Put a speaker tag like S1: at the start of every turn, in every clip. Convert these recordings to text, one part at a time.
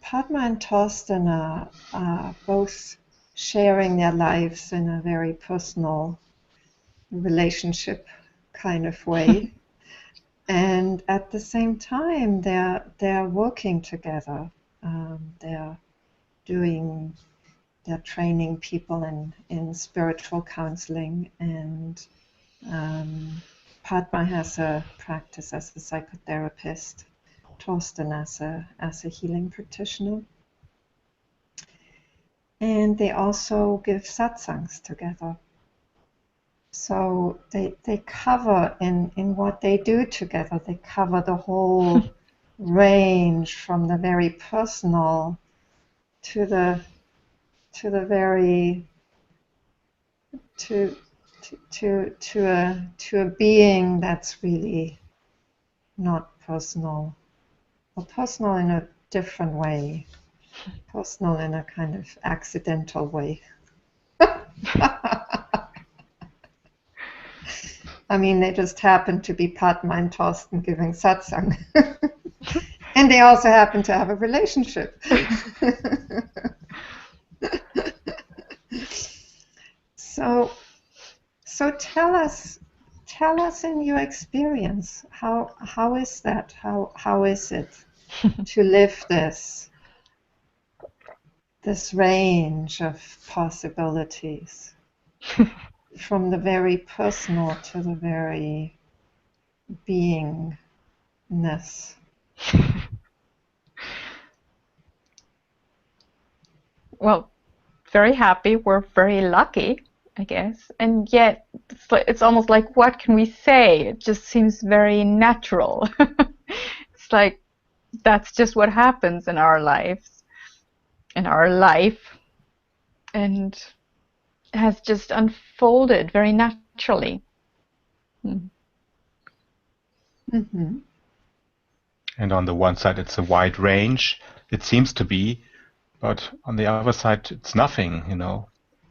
S1: Padma and Torsten are both sharing their lives in a very personal relationship kind of way. And at the same time, they're working together. They're training people in spiritual counseling, and Padma has a practice as a psychotherapist, Torsten as a healing practitioner. And they also give satsangs together. So they cover in what they do together, they cover the whole range from the very personal to the very to a being that's really not personal, or personal in a different way, personal in a kind of accidental way. I mean, they just happen to be Padma and Torsten giving satsang. And they also happen to have a relationship. So tell us in your experience, how is that? How is it to live this range of possibilities? From the very personal to the very beingness.
S2: Well, very happy. We're very lucky, I guess. And yet, it's almost like, what can we say? It just seems very natural. It's like, that's just what happens in our lives, in our life. And has just unfolded very naturally.
S1: Mm-hmm.
S3: And on the one side, it's a wide range. It seems to be, but on the other side, it's nothing.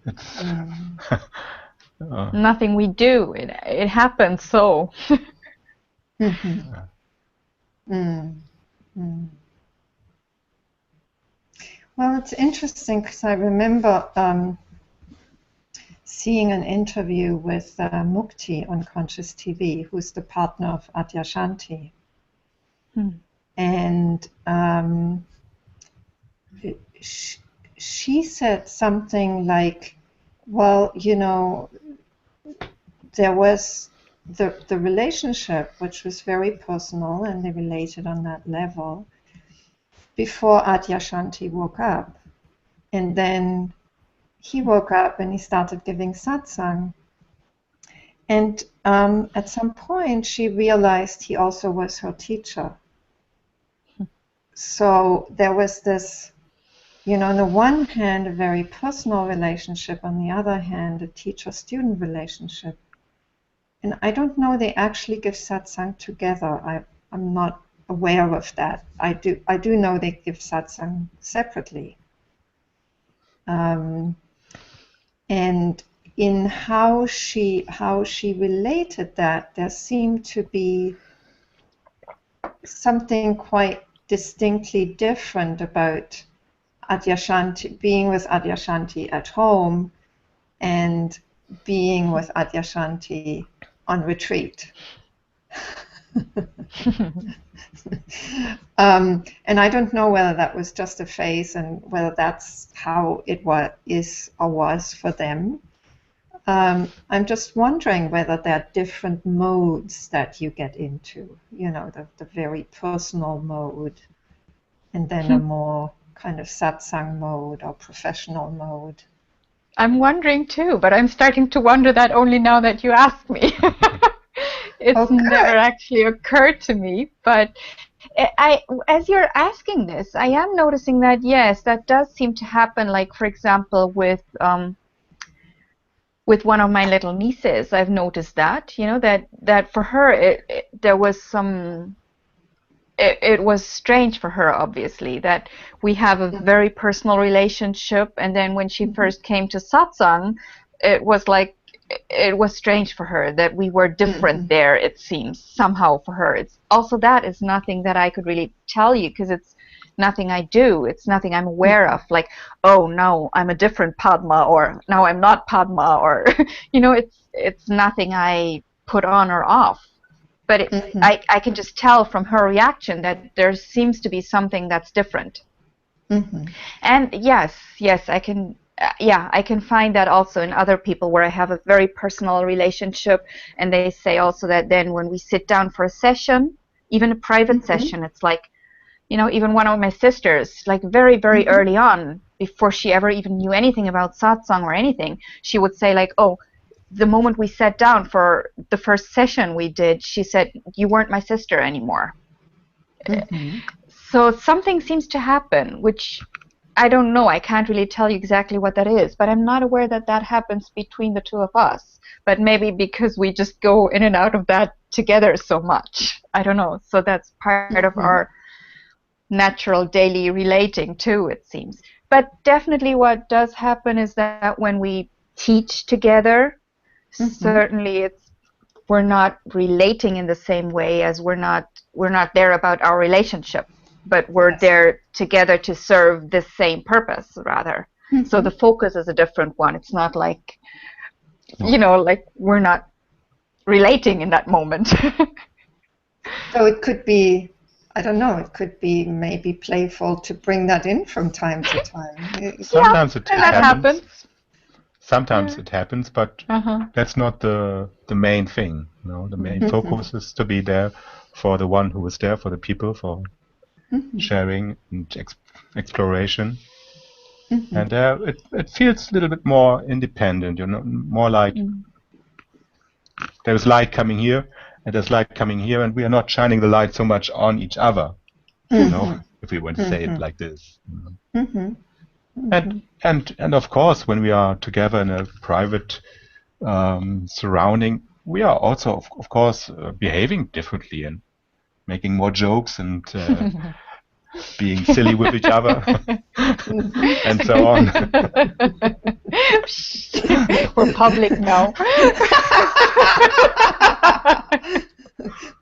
S3: It's
S2: nothing we do. It happens so.
S1: Mm-hmm. Mm-hmm. Well, it's interesting because I remember seeing an interview with Mukti on Conscious TV, who's the partner of Adyashanti. And she said something like, well, there was the relationship, which was very personal, and they related on that level, before Adyashanti woke up. And then he woke up and he started giving satsang. And at some point, she realized he also was her teacher. So there was this, on the one hand, a very personal relationship, on the other hand, a teacher-student relationship. And I don't know they actually give satsang together. I'm not aware of that. I do know they give satsang separately. And in how she related that, there seemed to be something quite distinctly different about Adyashanti, being with Adyashanti at home and being with Adyashanti on retreat. And I don't know whether that was just a phase and whether that's how it was for them. I'm just wondering whether there are different modes that you get into, the very personal mode, and then a more kind of satsang mode or professional mode.
S2: I'm wondering too, but I'm starting to wonder that only now that you ask me. It's never actually occurred to me, but as you're asking this, I am noticing that, yes, that does seem to happen. Like, for example, with one of my little nieces, I've noticed that, that for her, there was some, it was strange for her, obviously, that we have a very personal relationship, and then when she first came to satsang, it was like, it was strange for her that we were different there, it seems, somehow for her. It's also, that is nothing that I could really tell you, because nothing I do. It's nothing I'm aware of. Like, oh, no, I'm a different Padma, or no, I'm not Padma, or it's nothing I put on or off. But I can just tell from her reaction that there seems to be something that's different. And yes, I can. I can find that also in other people where I have a very personal relationship, and they say also that then when we sit down for a session, even a private session, it's like, even one of my sisters, like very, very early on, before she ever even knew anything about satsang or anything, she would say like, oh, the moment we sat down for the first session we did, she said, you weren't my sister anymore. So something seems to happen, which I don't know. I can't really tell you exactly what that is, but I'm not aware that that happens between the two of us. But maybe because we just go in and out of that together so much. I don't know. So that's part of our natural daily relating too, it seems. But definitely what does happen is that when we teach together, certainly we're not relating in the same way, as we're not there about our relationship, but we're there together to serve the same purpose rather. So the focus is a different one. It's not like, like we're not relating in that moment.
S1: So it could be, I don't know, it could be maybe playful to bring that in from time to time.
S3: Sometimes it
S2: happens.
S3: Sometimes it happens, but that's not the main thing. The main focus is to be there for the one who is there, for the people, for sharing and exploration. And it feels a little bit more independent, more like there's light coming here and there's light coming here, and we are not shining the light so much on each other, if we want to say it like this. And of course, when we are together in a private surrounding, we are also, of course, behaving differently and making more jokes and being silly with each other and so on.
S2: We're public now.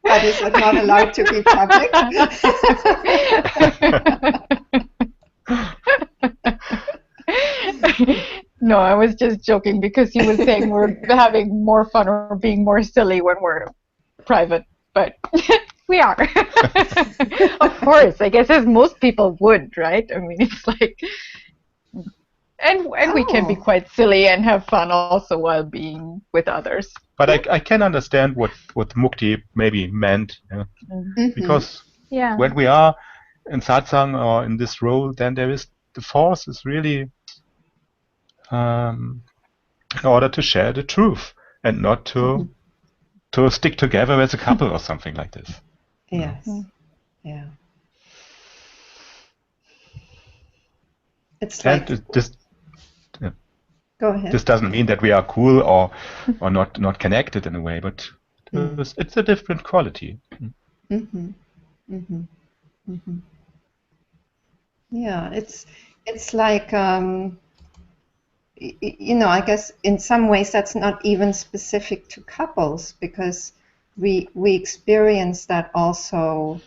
S1: But is it not allowed to be public?
S2: No, I was just joking because you were saying we're having more fun or being more silly when we're private, but we are. Of course, I guess as most people would, right? I mean, it's like, and we can be quite silly and have fun also while being with others.
S3: But I can understand what Mukti maybe meant, because when we are in satsang or in this role, then the force is really in order to share the truth and not to stick together as a couple or something like this.
S1: Yes. Yeah. It's like Go ahead.
S3: This doesn't mean that we are cool or not connected in a way, but it's a different quality.
S1: Yeah, it's like I guess in some ways that's not even specific to couples, because we experience that also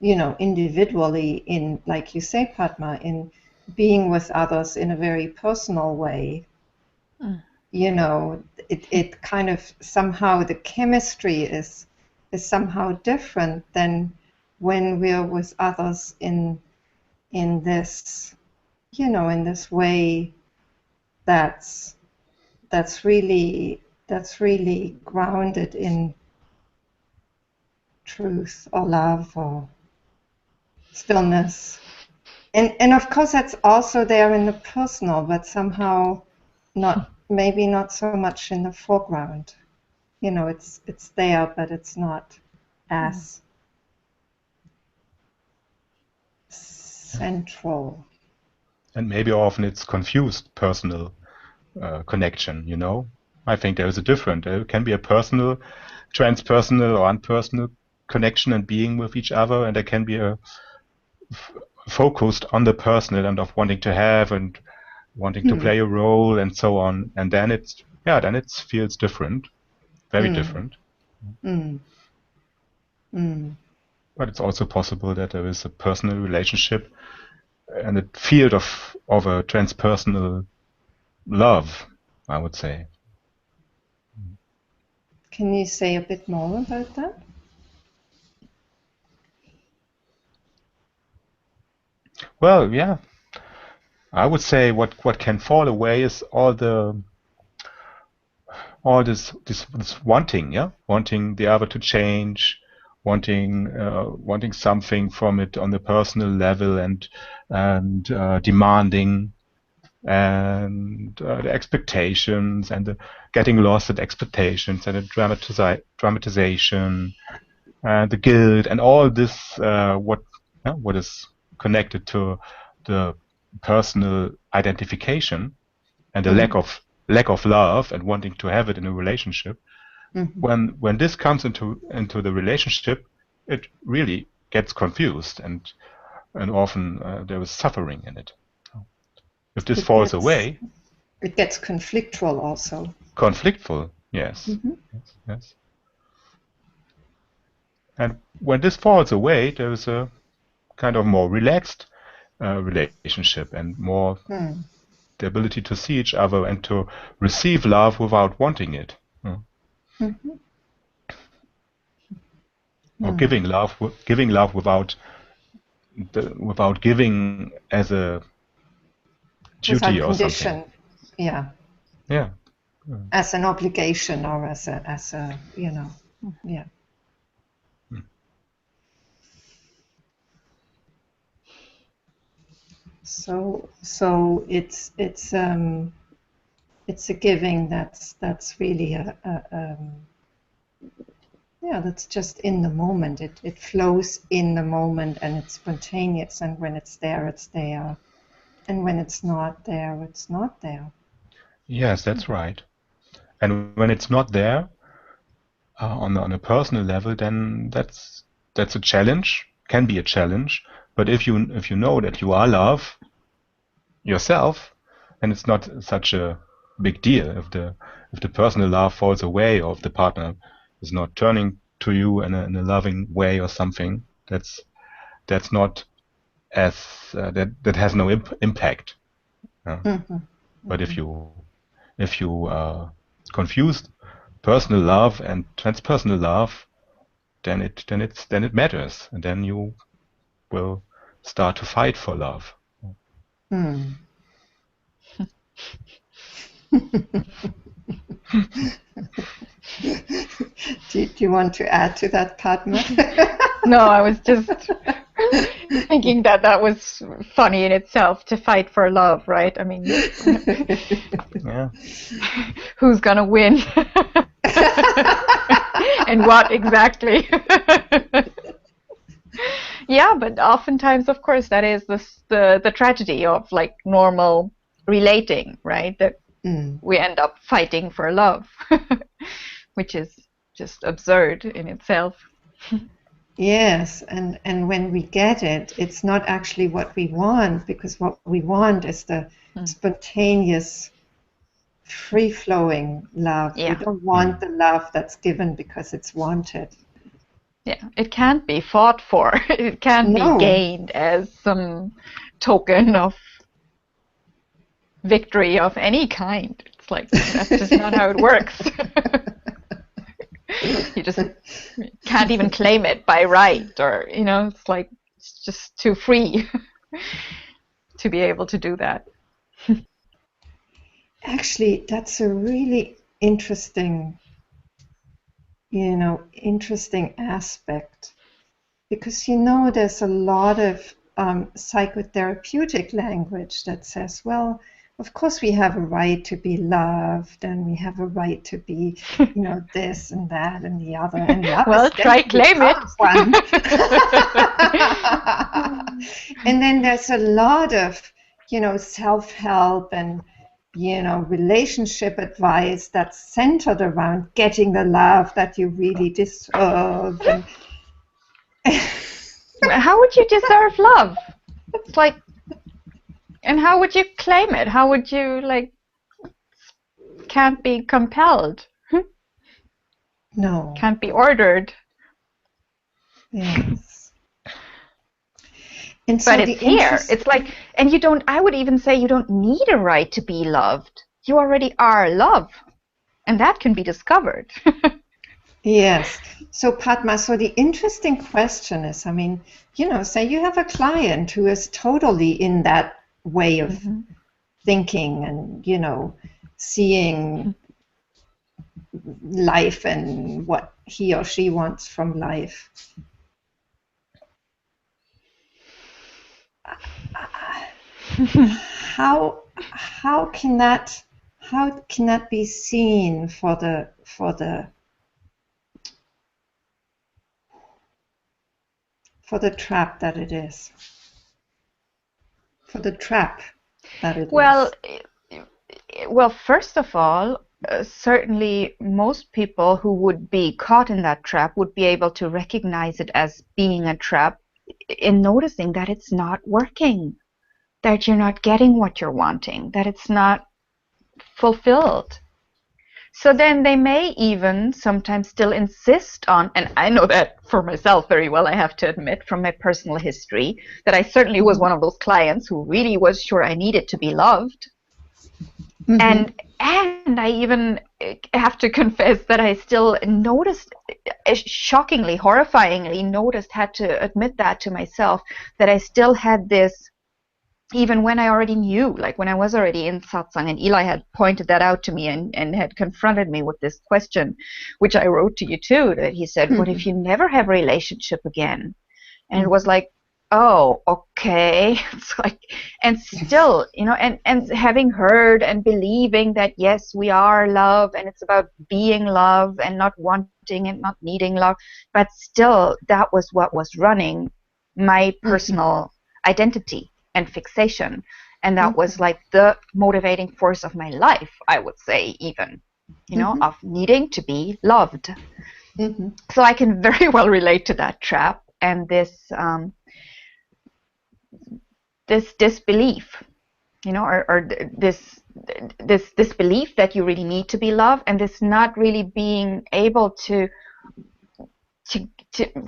S1: individually, in, like you say, Padma, in being with others in a very personal way. It kind of somehow, the chemistry is somehow different than when we're with others in this in this way that's really grounded in truth or love or stillness. And of course that's also there in the personal, but somehow maybe not so much in the foreground. It's there, but it's not as central.
S3: And maybe often it's confused personal connection, I think there is a difference. There can be a personal, transpersonal or unpersonal connection and being with each other, and there can be a focused on the personal and of wanting to have and wanting to play a role and so on, and then it feels different, very different. But it's also possible that there is a personal relationship and a field of a transpersonal love, I would say.
S1: Can you say a bit more about that?
S3: Well, yeah, I would say what can fall away is all this wanting, yeah, wanting the other to change, wanting something from it on the personal level, and demanding, and the expectations, and the getting lost at expectations, and the dramatization, and the guilt, and all this what is connected to the personal identification and the lack of love and wanting to have it in a relationship. When this comes into the relationship, it really gets confused, and often there is suffering in it. If this falls away,
S1: it gets conflictual also.
S3: Conflictful, yes. Yes. And when this falls away, there is a kind of more relaxed relationship, and more the ability to see each other and to receive love without wanting it. Or giving love without giving as a duty
S1: without
S3: or
S1: condition.
S3: something.
S1: Yeah.
S3: Yeah.
S1: As an obligation, or as a yeah. So it's a giving that's really that's just in the moment. It flows in the moment, and it's spontaneous, and when it's there, it's there, and when it's not there, it's not there.
S3: Yes, that's right. And when it's not there on a personal level, then that's a challenge. Can be a challenge. But if you know that you are love yourself, then it's not such a big deal if the personal love falls away, or if the partner is not turning to you in a loving way or something. That's not as that has no impact. But if you confuse personal love and transpersonal love, then it matters, and then you will start to fight for love.
S1: Do you want to add to that, Padma?
S2: No, I was just thinking that was funny in itself, to fight for love, right? I mean,
S3: Yeah.
S2: Who's gonna win? And what exactly? Yeah, but oftentimes, of course, that is the tragedy of like normal relating, right? That we end up fighting for love, which is just absurd in itself.
S1: Yes, and when we get it, it's not actually what we want, because what we want is the spontaneous, free-flowing love.
S2: Yeah.
S1: We don't want the love that's given because it's wanted.
S2: Yeah, it can't be fought for. It can't be gained as some token of victory of any kind. It's like, that's just not how it works. You just can't even claim it by right, or it's like, it's just too free to be able to do that.
S1: Actually, that's a really interesting aspect, because there's a lot of psychotherapeutic language that says, well, of course we have a right to be loved, and we have a right to be, this and that and the other, and love
S2: well, try claim it.
S1: One. And then there's a lot of self-help and relationship advice that's centered around getting the love that you really deserve. And
S2: how would you deserve love? It's like, and how would you claim it? How would you, can't be compelled?
S1: No.
S2: Can't be ordered.
S1: Yes. And
S2: But
S1: so the
S2: it's here.
S1: interest,
S2: It's like, and you don't, I would even say you don't need a right to be loved. You already are love. And that can be discovered.
S1: yes. So Padma, so the interesting question is, I mean, say you have a client who is totally in that way of thinking and, seeing life and what he or she wants from life. How can that be seen for the trap that it is? For the trap that it
S2: Well,
S1: is.
S2: well, first of all, certainly most people who would be caught in that trap would be able to recognize it as being a trap in noticing that it's not working, that you're not getting what you're wanting, that it's not fulfilled. So then they may even sometimes still insist on, and I know that for myself very well, I have to admit from my personal history, that I certainly was one of those clients who really was sure I needed to be loved. And I even have to confess that I still noticed, shockingly, horrifyingly noticed, had to admit that to myself, that I still had this, even when I already knew, like when I was already in satsang, and Eli had pointed that out to me and had confronted me with this question, which I wrote to you too, that he said, what if you never have a relationship again? And it was like, oh, okay. It's like, and still, and having heard and believing that, yes, we are love and it's about being love and not wanting and not needing love. But still, that was what was running my personal identity and fixation. And that was like the motivating force of my life, I would say, even, of needing to be loved. So I can very well relate to that trap and this disbelief, or this belief that you really need to be loved, and this not really being able to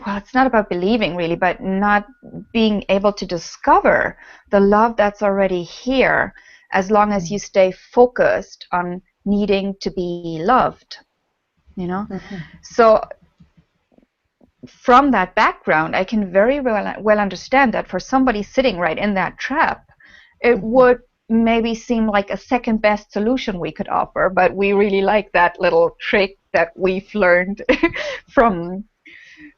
S2: well, it's not about believing really, but not being able to discover the love that's already here, as long as you stay focused on needing to be loved, So from that background, I can very well understand that for somebody sitting right in that trap, it would maybe seem like a second best solution we could offer, but we really like that little trick that we've learned from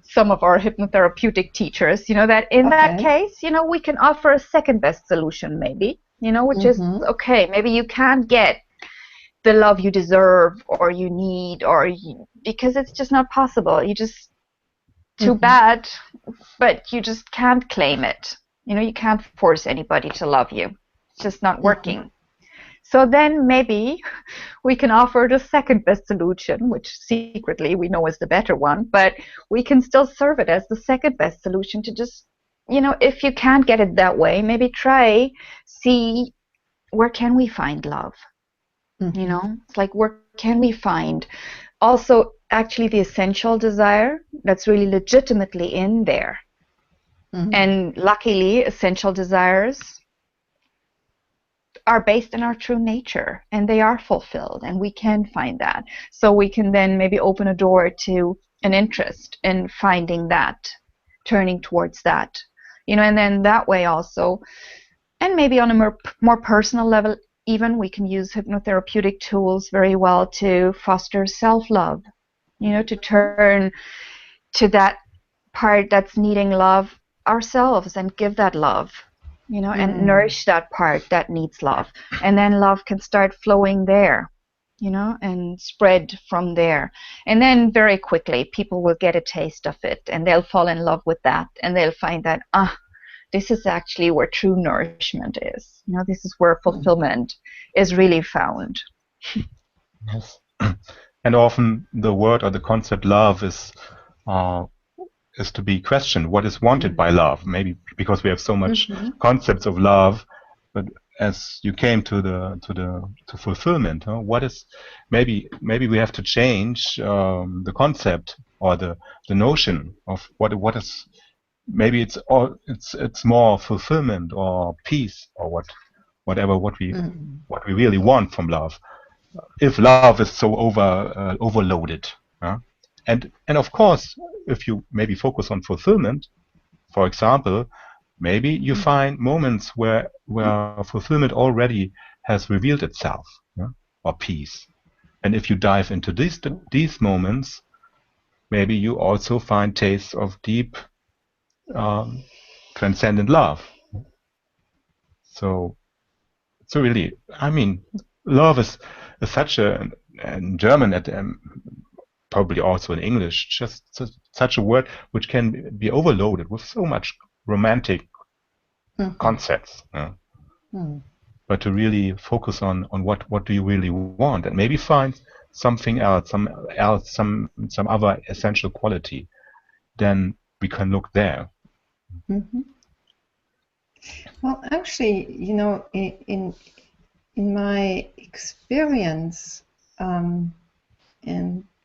S2: some of our hypnotherapeutic teachers, that in that case, we can offer a second best solution maybe, which is, okay, maybe you can't get the love you deserve or you need, because it's just not possible. You just, too bad, but you just can't claim it. You can't force anybody to love you. It's just not working. So then maybe we can offer the second best solution, which secretly we know is the better one, but we can still serve it as the second best solution to just, if you can't get it that way, maybe see where can we find love? It's like, where can we find also actually the essential desire that's really legitimately in there. And luckily, essential desires are based in our true nature and they are fulfilled, and we can find that. So we can then maybe open a door to an interest in finding that, turning towards that, and then that way also, and maybe on a more personal level, even we can use hypnotherapeutic tools very well to foster self-love, to turn to that part that's needing love ourselves and give that love, and nourish that part that needs love. And then love can start flowing there, and spread from there. And then very quickly, people will get a taste of it and they'll fall in love with that. And they'll find that, this is actually where true nourishment is. This is where fulfillment is really found.
S3: Yes. And often the word or the concept love is to be questioned. What is wanted by love? Maybe because we have so much concepts of love, but as you came to fulfillment, what is maybe we have to change the concept or the notion of what is maybe it's more fulfillment or peace or whatever what we really want from love. If love is so overloaded, and of course, if you maybe focus on fulfillment, for example, maybe you find moments where fulfillment already has revealed itself, or peace. And if you dive into these moments, maybe you also find tastes of deep transcendent love. So really, I mean, love is such in German, probably also in English, just such a word which can be overloaded with so much romantic concepts. But to really focus on what do you really want, and maybe find something else, some other essential quality, then we can look there.
S1: Well, actually, in my experience, and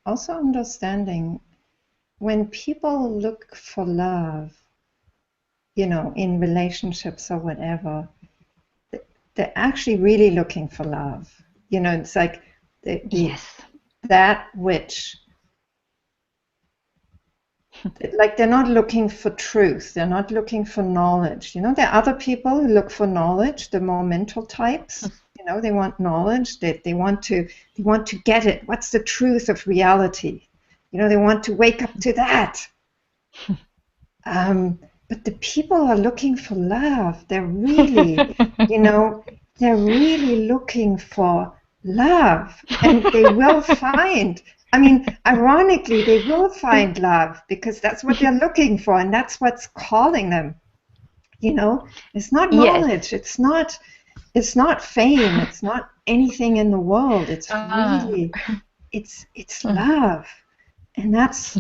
S1: also understanding, when people look for love, in relationships or whatever, they're actually really looking for love. It's like that which, like, they're not looking for truth. They're not looking for knowledge. There are other people who look for knowledge, the more mental types. They want knowledge. They want to get it. What's the truth of reality? They want to wake up to that. But the people are looking for love. They're really, they're really looking for love, and they will find. I mean, ironically, they will find love because that's what they're looking for, and that's what's calling them. It's not knowledge. It's not fame. It's not anything in the world. It's really, it's love, and that's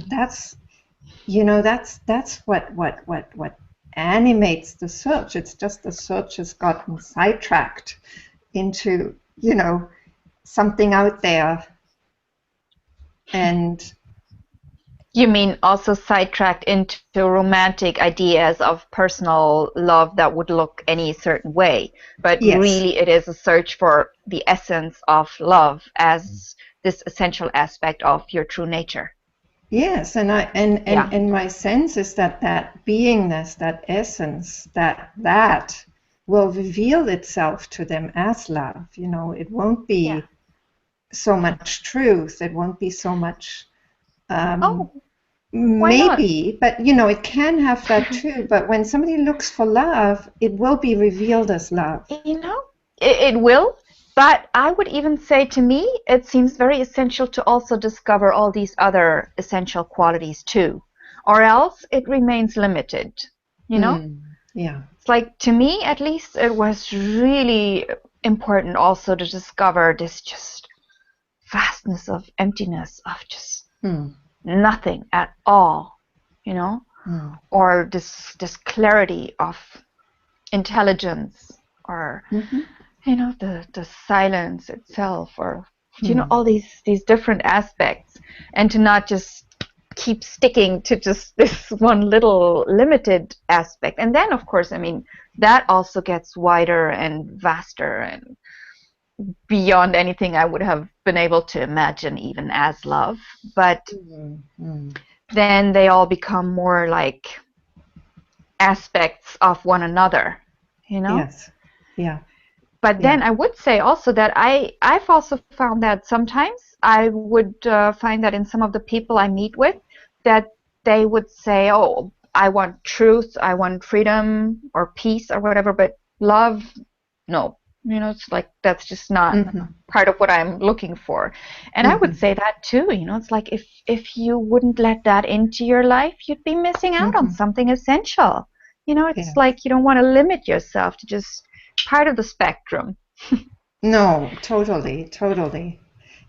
S1: what animates the search. It's just the search has gotten sidetracked into something out there. And
S2: you mean also sidetracked into romantic ideas of personal love that would look any certain way, but really it is a search for the essence of love as this essential aspect of your true nature.
S1: Yes, and my sense is that beingness, that essence, that will reveal itself to them as love. It won't be so much truth. It won't be so much. Maybe, but it can have that too. But when somebody looks for love, it will be revealed as love.
S2: It will. But I would even say, to me, it seems very essential to also discover all these other essential qualities too, or else it remains limited. It's like, to me at least, it was really important also to discover this just vastness of emptiness, of just nothing at all, or this clarity of intelligence, or the silence itself, or all these different aspects, and to not just keep sticking to just this one little limited aspect. And then, of course, I mean, that also gets wider and vaster and beyond anything I would have been able to imagine even as love. But then they all become more like aspects of one another,
S1: Yes. Yeah.
S2: But then I would say also that I've also found that sometimes I would find that in some of the people I meet with, that they would say, oh, I want truth, I want freedom or peace or whatever, but love, no. It's like, that's just not part of what I'm looking for. And I would say that too, it's like, if you wouldn't let that into your life, you'd be missing out on something essential. It's like, you don't want to limit yourself to just part of the spectrum.
S1: No, totally.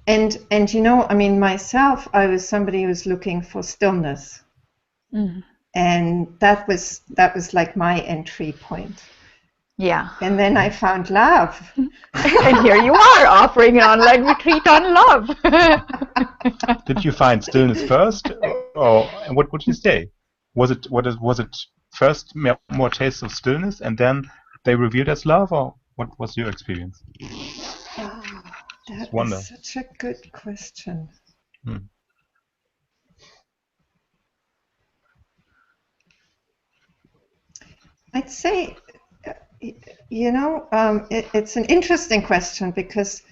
S1: And I mean, myself, I was somebody who was looking for stillness. And that was like my entry point.
S2: Yeah.
S1: And then I found love.
S2: And here you are offering an online retreat on love.
S3: Did you find stillness first, or what would you say? Was it first more taste of stillness and then they revealed as love, or what was your experience?
S1: Oh, that
S3: Wonder.
S1: is such a good question.
S3: Hmm.
S1: I'd say, it's an interesting question because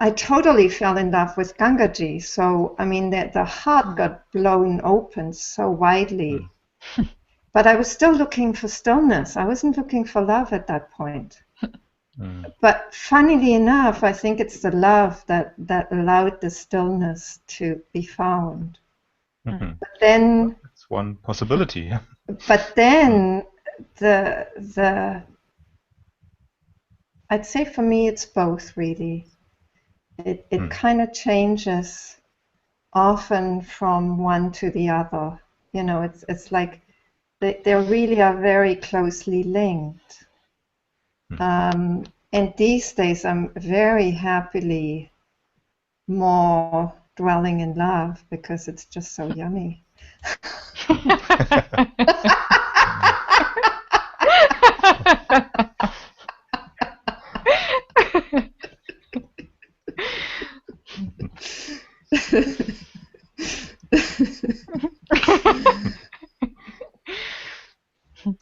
S1: I totally fell in love with Gangaji. So, I mean, the heart got blown open so widely. But I was still looking for stillness. I wasn't looking for love at that point. But funnily enough, I think it's the love that allowed the stillness to be found. But then,
S3: That's one possibility.
S1: but then I'd say for me it's both really. It kind of changes often from one to the other. It's like they really are very closely linked. And these days I'm very happily more dwelling in love because it's just so yummy.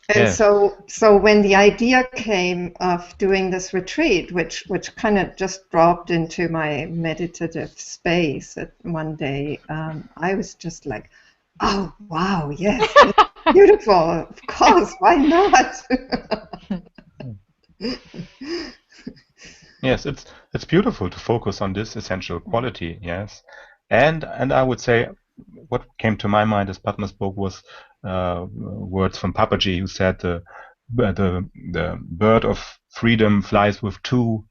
S1: And
S3: Yes.
S1: so when the idea came of doing this retreat, which kind of just dropped into my meditative space at one day, I was just like, oh wow, yes, it's beautiful, of course, why not?
S3: Yes, it's beautiful to focus on this essential quality, yes. And I would say what came to my mind as Padma spoke was words from Papaji, who said the bird of freedom flies with two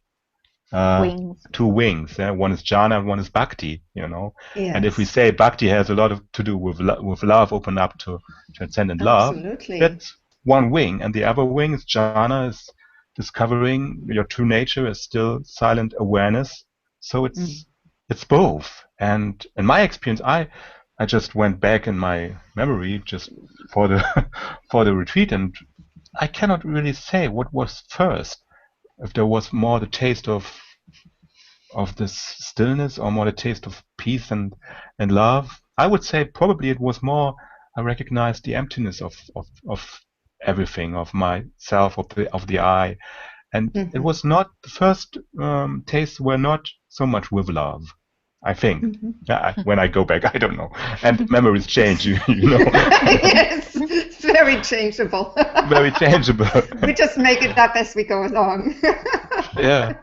S3: wings. Yeah? One is jhana, one is bhakti,
S1: Yes.
S3: And if we say bhakti has a lot to do with love, open up to transcendent love,
S1: Absolutely.
S3: that's one wing, and the other wing is jhana, is discovering your true nature, is still silent awareness. So it's both. And in my experience, I just went back in my memory just for the for the retreat, and I cannot really say what was first. If there was more the taste of this stillness or more the taste of peace and love, I would say probably it was more I recognized the emptiness of everything, of myself, of the I. And it was not, the first tastes were not so much with love, I think. When I go back, I don't know. And memories change, you know.
S1: Yes, it's very changeable.
S3: Very changeable.
S1: We just make it up as we go along.
S3: Yeah.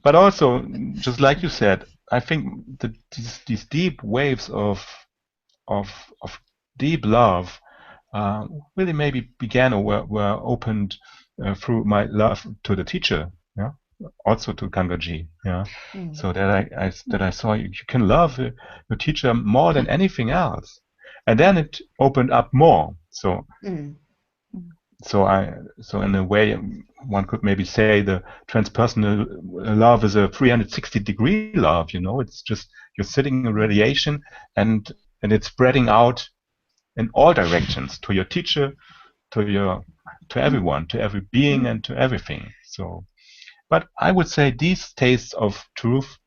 S3: But also, just like you said, I think that these deep waves of deep love really maybe began or were opened through my love to the teacher, yeah, also to Gangaji, yeah. So that I saw you can love your teacher more than anything else, and then it opened up more. So in a way, one could maybe say the transpersonal love is a 360-degree love. It's just you're sitting in radiation, and it's spreading out in all directions to your teacher, to everyone, to every being, and to everything. So, but I would say these tastes of truth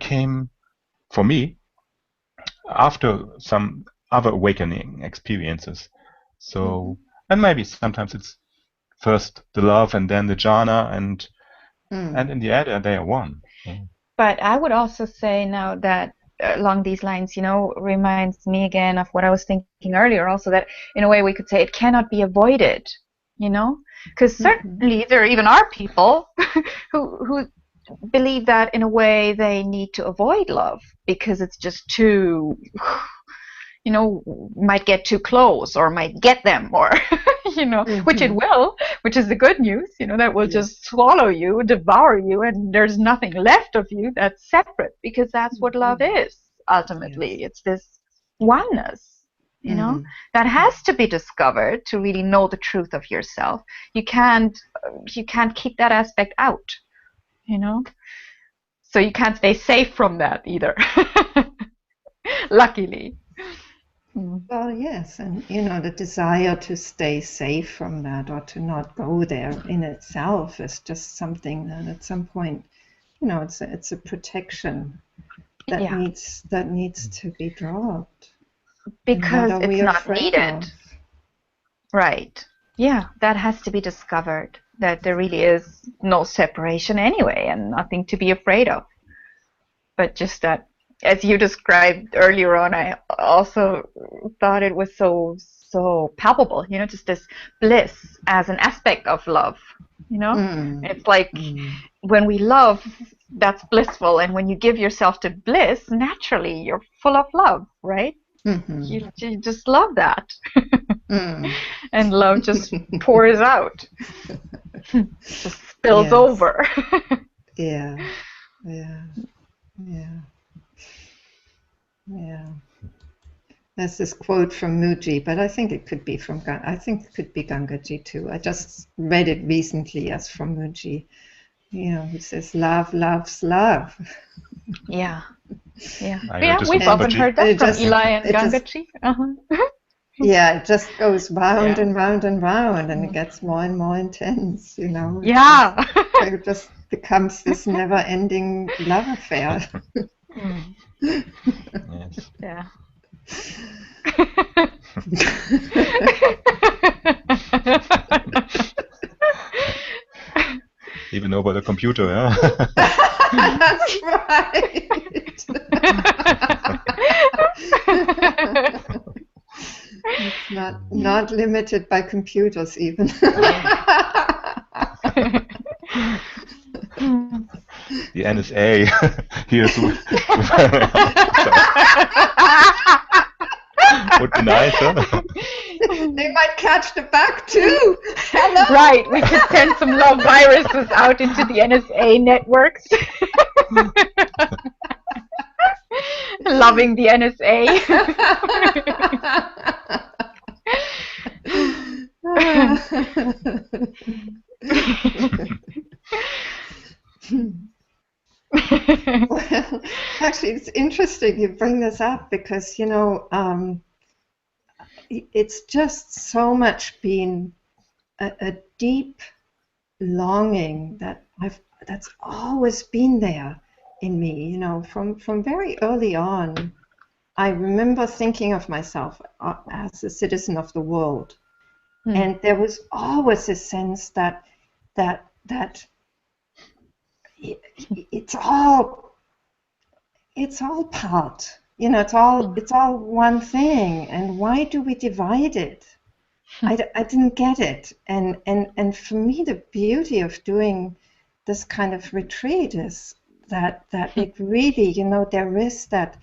S3: came for me after some other awakening experiences. So, and maybe sometimes it's first the love and then the jhana, and in the end they are one.
S2: But I would also say now that along these lines, reminds me again of what I was thinking earlier also, that in a way we could say it cannot be avoided, because certainly there even are people who believe that in a way they need to avoid love because it's just too, might get too close or might get them, or which it will, which is the good news, that will just swallow you, devour you, and there's nothing left of you that's separate, because that's what love is ultimately. Yes. It's this oneness, that has to be discovered to really know the truth of yourself. You can't keep that aspect out, so you can't stay safe from that either. Luckily. Mm.
S1: Well, yes, and the desire to stay safe from that or to not go there in itself is just something that at some point, it's a protection that
S2: Yeah,
S1: needs to be dropped. And what
S2: because
S1: are we
S2: it's not
S1: afraid
S2: needed.
S1: of?
S2: Right. Yeah, that has to be discovered, that there really is no separation anyway and nothing to be afraid of. But just that, as you described earlier on, I also thought it was so palpable, just this bliss as an aspect of love, you know?
S1: Mm,
S2: It's like
S1: mm,
S2: when we love, that's blissful, and when you give yourself to bliss, naturally you're full of love, right?
S1: mhm,
S2: You just love that.
S1: mm.
S2: And love just pours out, just spills
S1: Yes.
S2: over.
S1: Yeah. Yeah. Yeah. Yeah. There's this quote from Muji, but I think it could be I think it could be Gangaji too. I just read it recently as from Muji. Who says love loves love.
S2: Yeah, yeah,
S3: I heard
S2: yeah.
S3: this from
S2: We've often
S3: Babaji.
S2: heard that
S1: It
S2: from
S1: just
S2: Eli and
S1: it just
S2: Gangaji. Uh-huh.
S1: yeah, it just goes round
S2: Yeah,
S1: and round and round, and it gets more and more intense.
S2: yeah.
S1: It just becomes this never-ending love affair.
S2: Mm,
S3: Yes.
S2: yeah.
S3: Even over the computer, yeah.
S1: That's right. It's not limited by computers even.
S3: The NSA here's would be nice, huh?
S1: They might catch the bug too. Hello.
S2: Right, we could send some love viruses out into the NSA networks. Loving the NSA.
S1: Well, actually, it's interesting you bring this up because, it's just so much been a deep longing that's always been there in me, from very early on. I remember thinking of myself as a citizen of the world, and there was always a sense that it's all part. It's all one thing. And why do we divide it? I didn't get it. And for me, the beauty of doing this kind of retreat is that it really, there is that,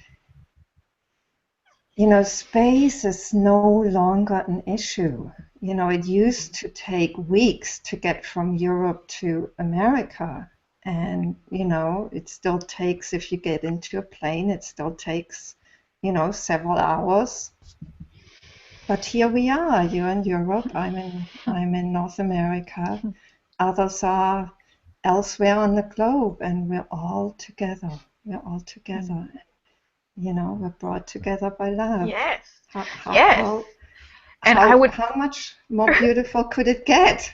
S1: space is no longer an issue. It used to take weeks to get from Europe to America. And, it still takes, if you get into a plane, it still takes, several hours. But here we are, you're in Europe, I'm in North America, others are elsewhere on the globe, and we're all together. We're brought together by love.
S2: Yes, yes.
S1: How
S2: And I would,
S1: how much more beautiful could it get?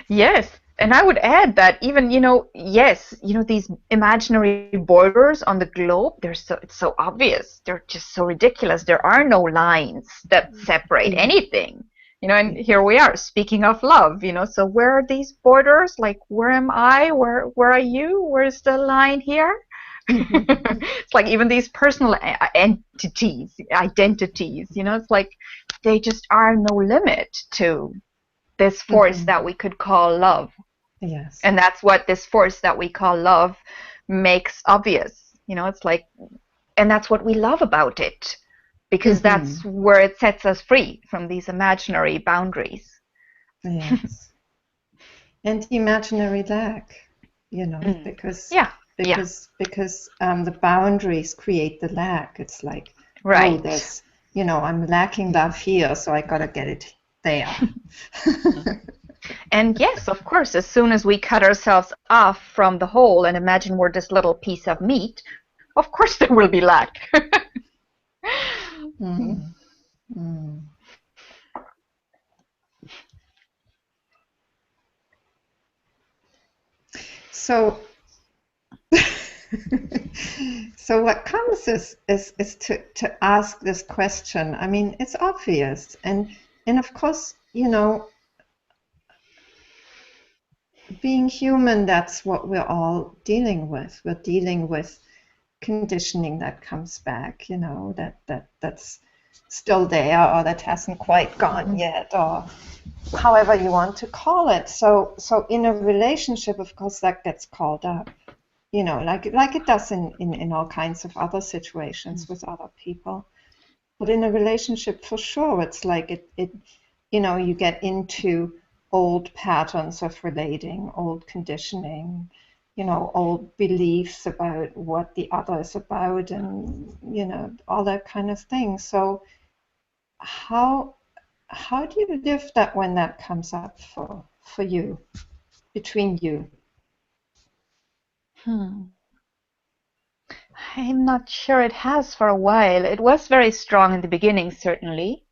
S2: yes. And I would add that even, yes, these imaginary borders on the globe, it's so obvious. They're just so ridiculous. There are no lines that separate anything. And here we are speaking of love, so where are these borders? Like, where am I? Where are you? Where's the line here? It's like even these personal identities, it's like they just are no limit to this force that we could call love.
S1: Yes.
S2: And that's what this force that we call love makes obvious. It's like, and that's what we love about it, because that's where it sets us free from these imaginary boundaries.
S1: Yes. And imaginary lack, because the boundaries create the lack. It's like,
S2: right.
S1: Oh, there's, I'm lacking love here, so I gotta get it there.
S2: And yes, of course, as soon as we cut ourselves off from the whole and imagine we're this little piece of meat, of course there will be lack.
S1: Mm. So, so what comes is to ask this question. I mean, it's obvious, and of course, you know, being human, that's what we're all dealing with. We're dealing with conditioning that comes back, you know, that's still there or that hasn't quite gone yet, or however you want to call it. So in a relationship, of course, that gets called up, you know, like it does in all kinds of other situations with other people. But in a relationship, for sure, it's like it you know, you get into old patterns of relating, old conditioning, you know, old beliefs about what the other is about, and you know, all that kind of thing. So how do you live that when that comes up for you, between you?
S2: I'm not sure it has for a while. It was very strong in the beginning, certainly,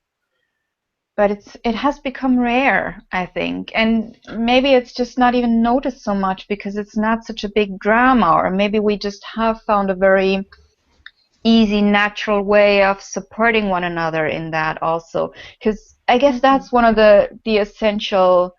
S2: but it has become rare, I think. And maybe it's just not even noticed so much because it's not such a big drama, or maybe we just have found a very easy, natural way of supporting one another in that also. Because I guess that's one of the essential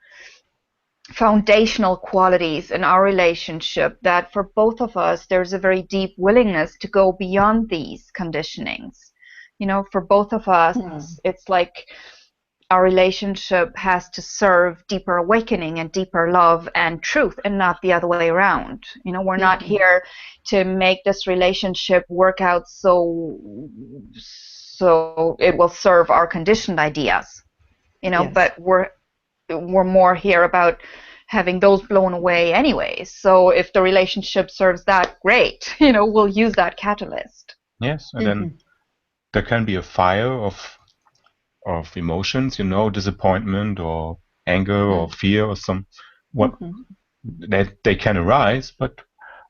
S2: foundational qualities in our relationship, that for both of us there's a very deep willingness to go beyond these conditionings. You know, for both of us, it's like our relationship has to serve deeper awakening and deeper love and truth, and not the other way around. You know, we're not here to make this relationship work out so it will serve our conditioned ideas, you know. But we're more here about having those blown away anyway. So if the relationship serves that, great, you know, we'll use that catalyst.
S3: Yes, and then there can be a fire of emotions, you know, disappointment or anger or fear or some what they can arise, but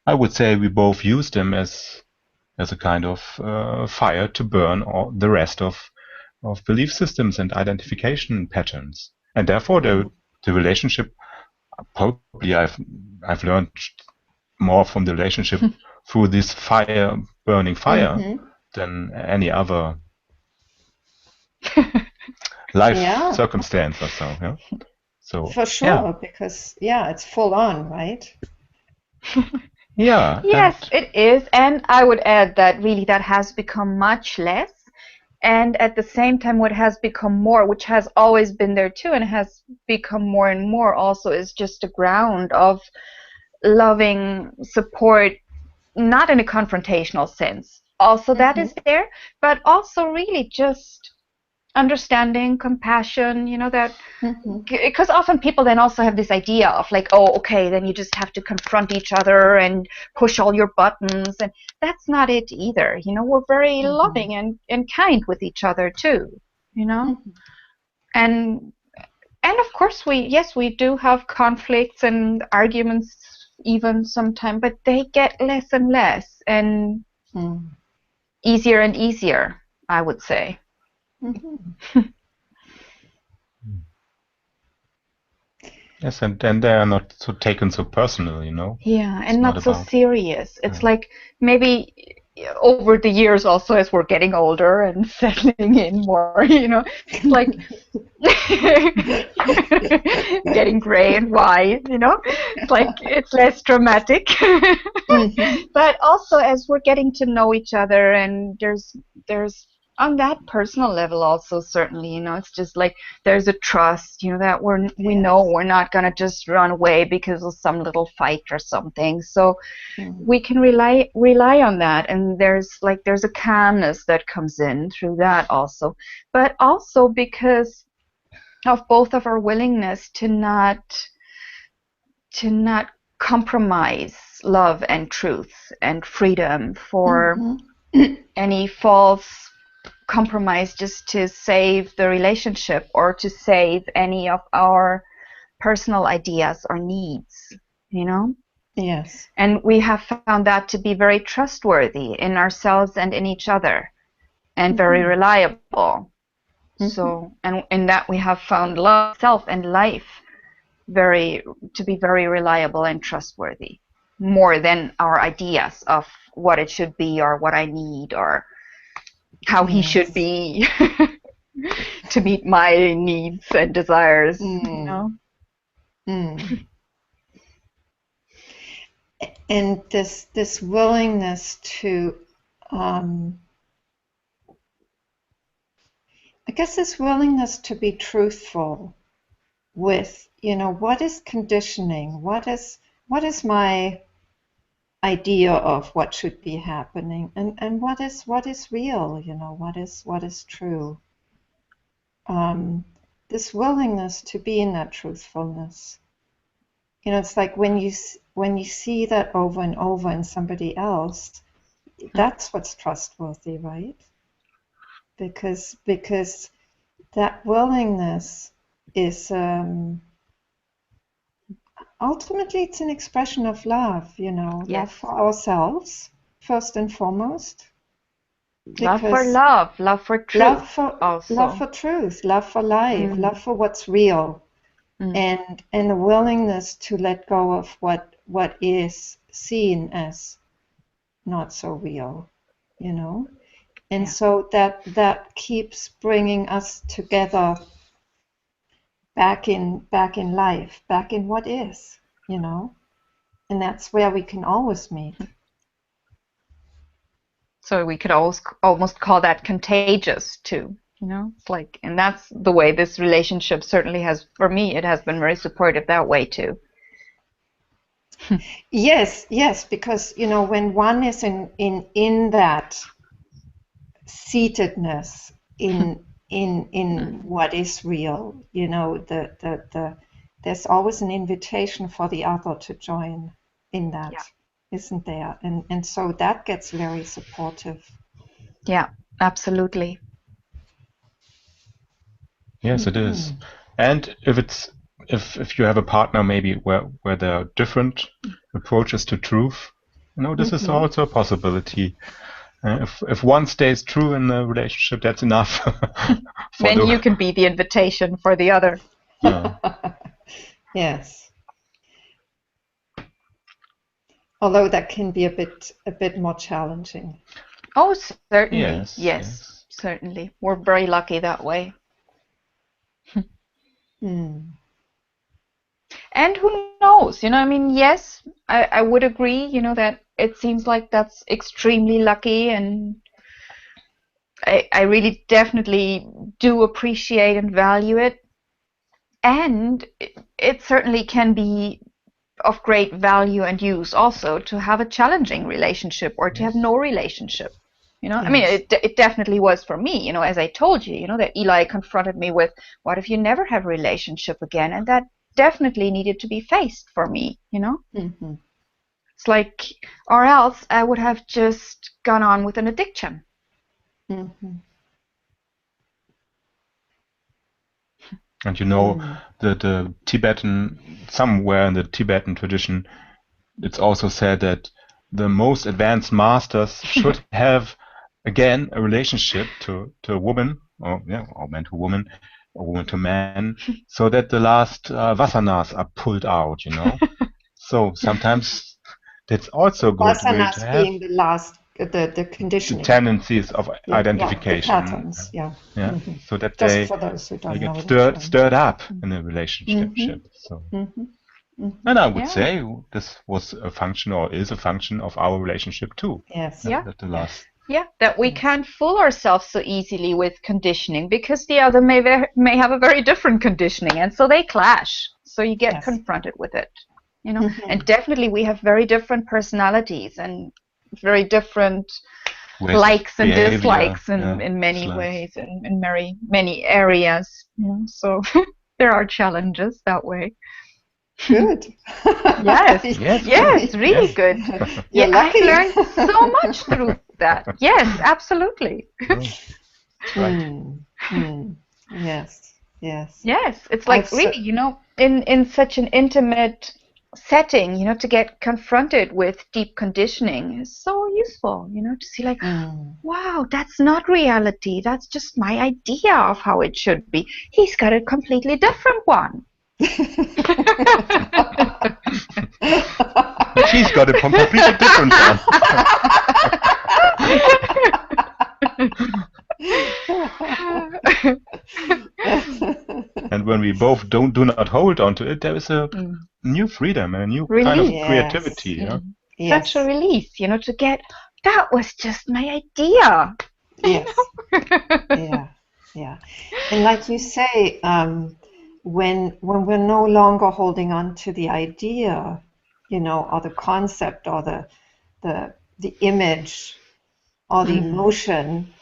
S3: I would say we both use them as a kind of fire to burn all the rest of belief systems and identification patterns, and therefore the relationship, probably I've learned more from the relationship through this burning fire than any other life circumstance or so. Yeah. So
S1: for sure, because it's full on, right?
S2: Yes, it is. And I would add that really that has become much less. And at the same time, what has become more, which has always been there too, and has become more and more also, is just a ground of loving support, not in a confrontational sense. Also, that is there, but also really just understanding, compassion, you know, that because often people then also have this idea of like, oh, okay, then you just have to confront each other and push all your buttons, and that's not it either. You know, we're very loving and kind with each other too, you know. And of course we do have conflicts and arguments even sometimes, but they get less and less and easier and easier, I would say.
S3: Yes, and then they are not so taken so personal, you know.
S2: Yeah, and not so serious. It's like maybe over the years also, as we're getting older and settling in more, you know, it's like getting gray and white, you know. It's like it's less dramatic. But also as we're getting to know each other, and there's on that personal level also, certainly, you know, it's just like there's a trust, you know, that we know we're not going to just run away because of some little fight or something. So we can rely on that, and there's a calmness that comes in through that also, but also because of both of our willingness to not compromise love and truth and freedom for any false compromise, just to save the relationship or to save any of our personal ideas or needs, you know.
S1: Yes.
S2: And we have found that to be very trustworthy in ourselves and in each other, and very reliable. So, and in that we have found love, self, and life to be very reliable and trustworthy, more than our ideas of what it should be or what I need or how he should be to meet my needs and desires, you know.
S1: And this willingness to, I guess this willingness to be truthful with, what is conditioning? What is my idea of what should be happening, and what is real? What is true? This willingness to be in that truthfulness. It's like when you see that over and over in somebody else, that's what's trustworthy, right? Because that willingness is ultimately it's an expression of love, love for ourselves first and foremost.
S2: Love for love, love for truth,
S1: love for truth, love for life, love for what's real, and a willingness to let go of what is seen as not so real, and so that keeps bringing us together back in life, back in what is, and that's where we can always meet.
S2: So we could almost call that contagious too, It's like, and that's the way this relationship certainly has, for me, it has been very supportive that way too.
S1: Yes, because when one is in that seatedness in what is real, there's always an invitation for the other to join in that, isn't there? And so that gets very supportive.
S2: Yeah, absolutely.
S3: Yes, it is. And if you have a partner maybe where there are different approaches to truth, this is also a possibility. If one stays true in the relationship, that's enough.
S2: Then you can be the invitation for the other.
S1: Yes. Although that can be a bit more challenging.
S2: Oh, certainly. Yes, certainly. We're very lucky that way. And who knows? Yes, I would agree, that it seems like that's extremely lucky, and I really definitely do appreciate and value it. And it certainly can be of great value and use also to have a challenging relationship or to have no relationship. I mean, it definitely was for me, as I told you, that Eli confronted me with, what if you never have a relationship again? And that definitely needed to be faced for me, It's like, or else I would have just gone on with an addiction.
S3: And the Tibetan, somewhere in the Tibetan tradition, it's also said that the most advanced masters should have, again, a relationship to a woman, or man to woman, or woman to man, so that the last vasanas are pulled out, So sometimes that's also good.
S1: Vasanas
S3: to have
S1: being the last, the conditioning.
S3: The tendencies of identification.
S1: The patterns,
S3: So that
S1: just for those who don't know
S3: get stirred up in a relationship. So. And I would say this was a function, or is a function, of our relationship too.
S1: Yes.
S2: That we can't fool ourselves so easily with conditioning, because the other may have a very different conditioning, and so they clash. So you get confronted with it, And definitely we have very different personalities and very different likes and dislikes in many ways, and in many areas. So there are challenges that way.
S1: Good.
S2: Yes, really good.
S1: You're lucky.
S2: I've learned so much through that. Yes, absolutely.
S1: Yes.
S2: Yes, it's like really, in such an intimate setting, to get confronted with deep conditioning is so useful, to see like, wow, that's not reality. That's just my idea of how it should be. He's got a completely different one.
S3: She's got a completely different one. And when we both do not hold on to it, there is a new freedom and a new kind of creativity.
S2: Such a release, to get, that was just my idea.
S1: Yes. Yeah. And like you say, when we're no longer holding on to the idea, or the concept, or the image, or the emotion,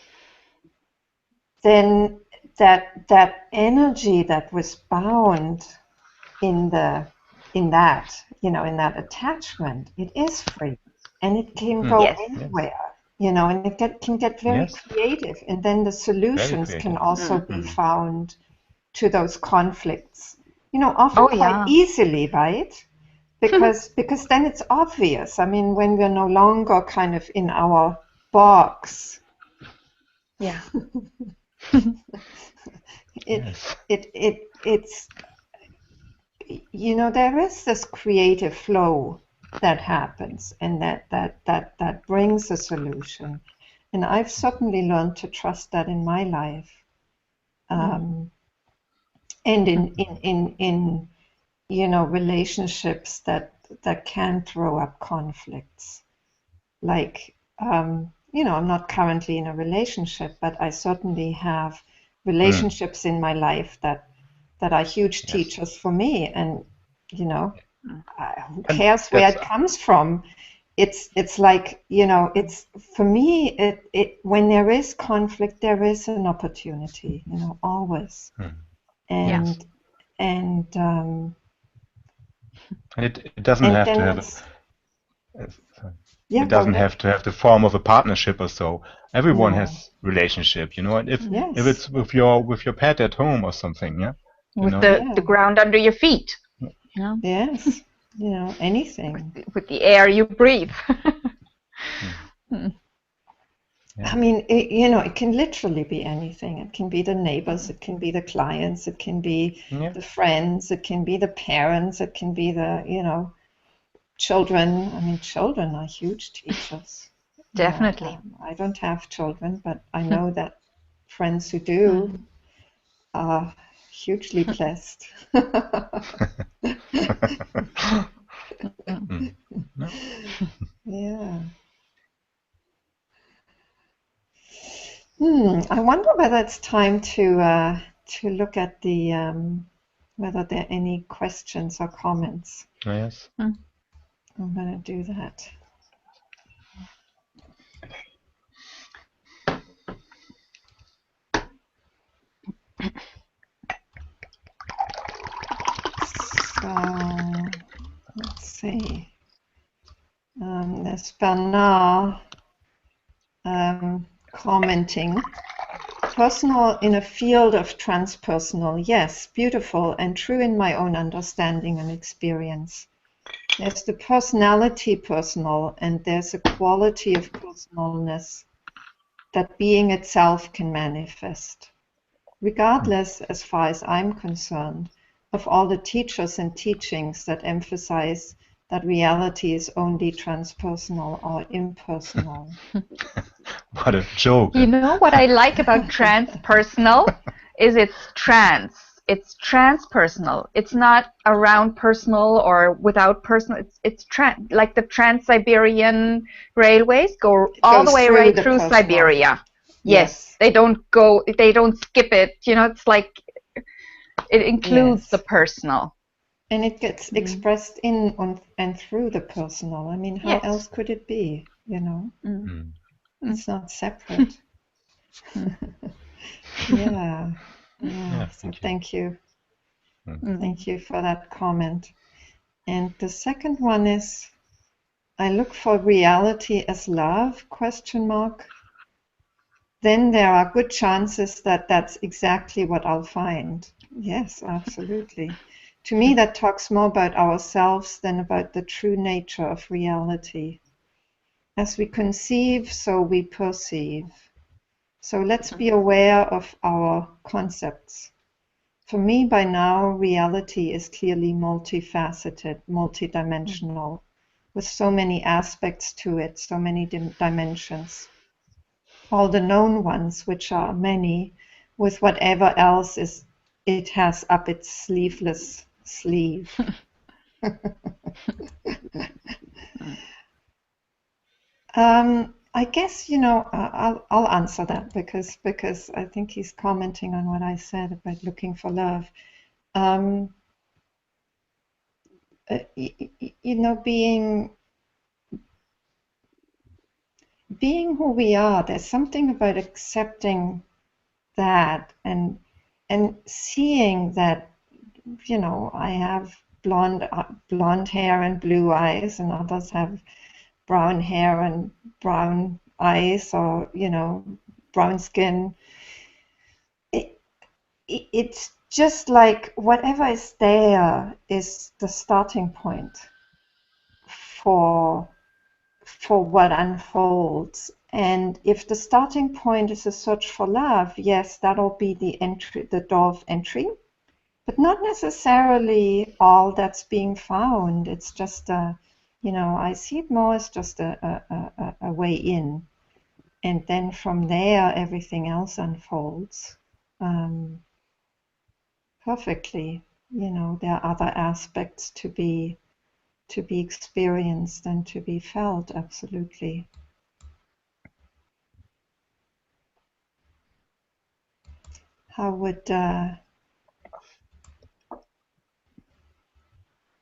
S1: then that energy that was bound in that attachment, it is free, and it can go anywhere, and it can get very creative, and then the solutions can also be found to those conflicts, often quite easily, right? Because then it's obvious. I mean, when we're no longer kind of in our box.
S2: Yeah.
S1: It's there is this creative flow that happens, and that brings a solution, and I've certainly learned to trust that in my life, and in relationships that can throw up conflicts, like I'm not currently in a relationship, but I certainly have relationships in my life that are huge teachers for me, and who cares where it comes from? It's like, it's for me, it when there is conflict, there is an opportunity, always. And
S3: it doesn't have to have it doesn't have to have the form of a partnership or so. Everyone has relationship, and if it's with your pet at home or something,
S2: with the ground under your feet,
S1: Yes, anything.
S2: With the air you breathe.
S1: I mean, it can literally be anything. It can be the neighbors, it can be the clients, it can be the friends, it can be the parents, it can be the, children. I mean, children are huge teachers.
S2: Definitely.
S1: I don't have children, but I know that friends who do are hugely blessed. Yeah. I wonder whether it's time to look at the whether there are any questions or comments.
S3: Yes.
S1: I'm going to do that. So let's see. There's Bernard commenting. Personal in a field of transpersonal, yes, beautiful and true in my own understanding and experience. There's the personality personal, and there's a quality of personalness that being itself can manifest. Regardless, as far as I'm concerned, of all the teachers and teachings that emphasize that reality is only transpersonal or impersonal.
S3: What a joke.
S2: You know what I like about transpersonal is it's trans. It's transpersonal. It's not around personal or without personal. It's trans. Like the Trans-Siberian railways go all the way right through Siberia. Yes, they don't skip it. It's like it includes the personal.
S1: And it gets expressed in on and through the personal. I mean, how else could it be? It's not separate. Yeah. So thank you. Thank you for that comment. And the second one is, I look for reality as love, ? Then there are good chances that that's exactly what I'll find. Yes, absolutely. To me, that talks more about ourselves than about the true nature of reality. As we conceive, so we perceive. So let's be aware of our concepts. For me, by now, reality is clearly multifaceted, multidimensional, with so many aspects to it, so many dimensions. All the known ones, which are many, with whatever else it has up its sleeveless sleeve. I guess, I'll answer that because I think he's commenting on what I said about looking for love. Being who we are, there's something about accepting that and seeing that, I have blonde hair and blue eyes, and others have brown hair and brown eyes, or brown skin. It's just like whatever is there is the starting point for what unfolds. And if the starting point is a search for love, yes, that'll be the door of entry, but not necessarily all that's being found. It's just I see it more as just a way in, and then from there everything else unfolds perfectly. There are other aspects to be experienced and to be felt, absolutely. How would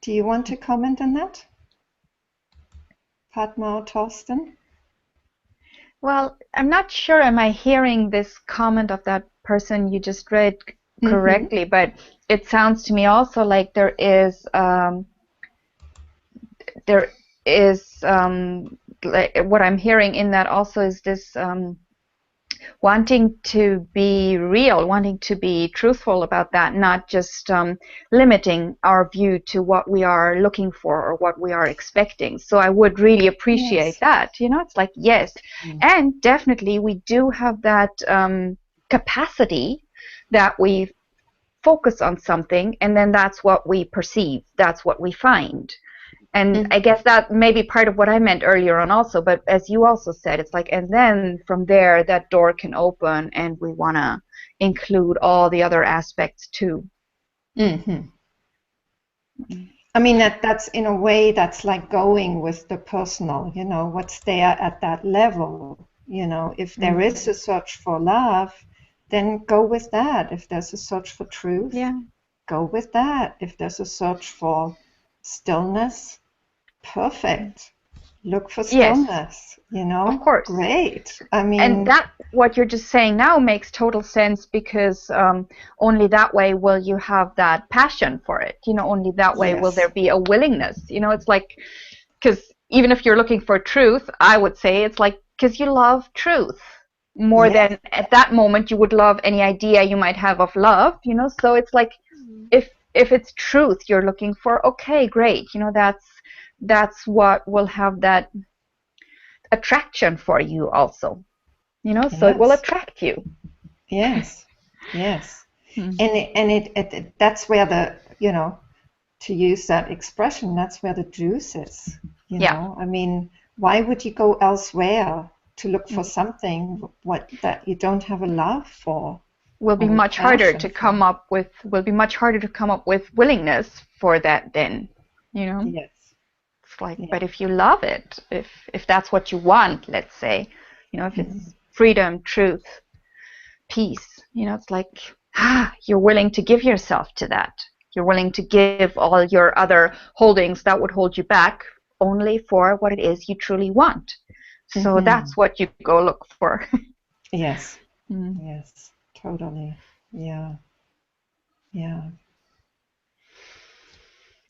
S1: do you want to comment on that, Padma or Torsten?
S2: Well, I'm not sure, am I hearing this comment of that person you just read correctly, but it sounds to me also like there is like what I'm hearing in that also is this wanting to be real, wanting to be truthful about that, not just limiting our view to what we are looking for or what we are expecting. So I would really appreciate that. It's like, yes. And definitely we do have that capacity that we focus on something, and then that's what we perceive, that's what we find. And I guess that may be part of what I meant earlier on also, but as you also said, it's like, and then from there that door can open and we want to include all the other aspects too.
S1: I mean, that's in a way, that's like going with the personal, what's there at that level. If there is a search for love, then go with that. If there's a search for truth, go with that. If there's a search for stillness, perfect. Look for stillness,
S2: Of course.
S1: Great. I mean,
S2: and that what you're just saying now makes total sense, because only that way will you have that passion for it. Only that way will there be a willingness. It's like, because even if you're looking for truth, I would say it's like because you love truth more than at that moment you would love any idea you might have of love. So it's like, if it's truth you're looking for, okay, great. That's what will have that attraction for you also. So it will attract you.
S1: Yes. And it that's where the, to use that expression, that's where the juice is. I mean, why would you go elsewhere to look for something that you don't have a love for?
S2: Will be much harder to come up with willingness for that then.
S1: Yes.
S2: It's like, but if you love it, if that's what you want, let's say, if it's freedom, truth, peace, it's like, you're willing to give yourself to that. You're willing to give all your other holdings that would hold you back only for what it is you truly want. So that's what you go look for.
S1: Yes. Yes, totally. Yeah.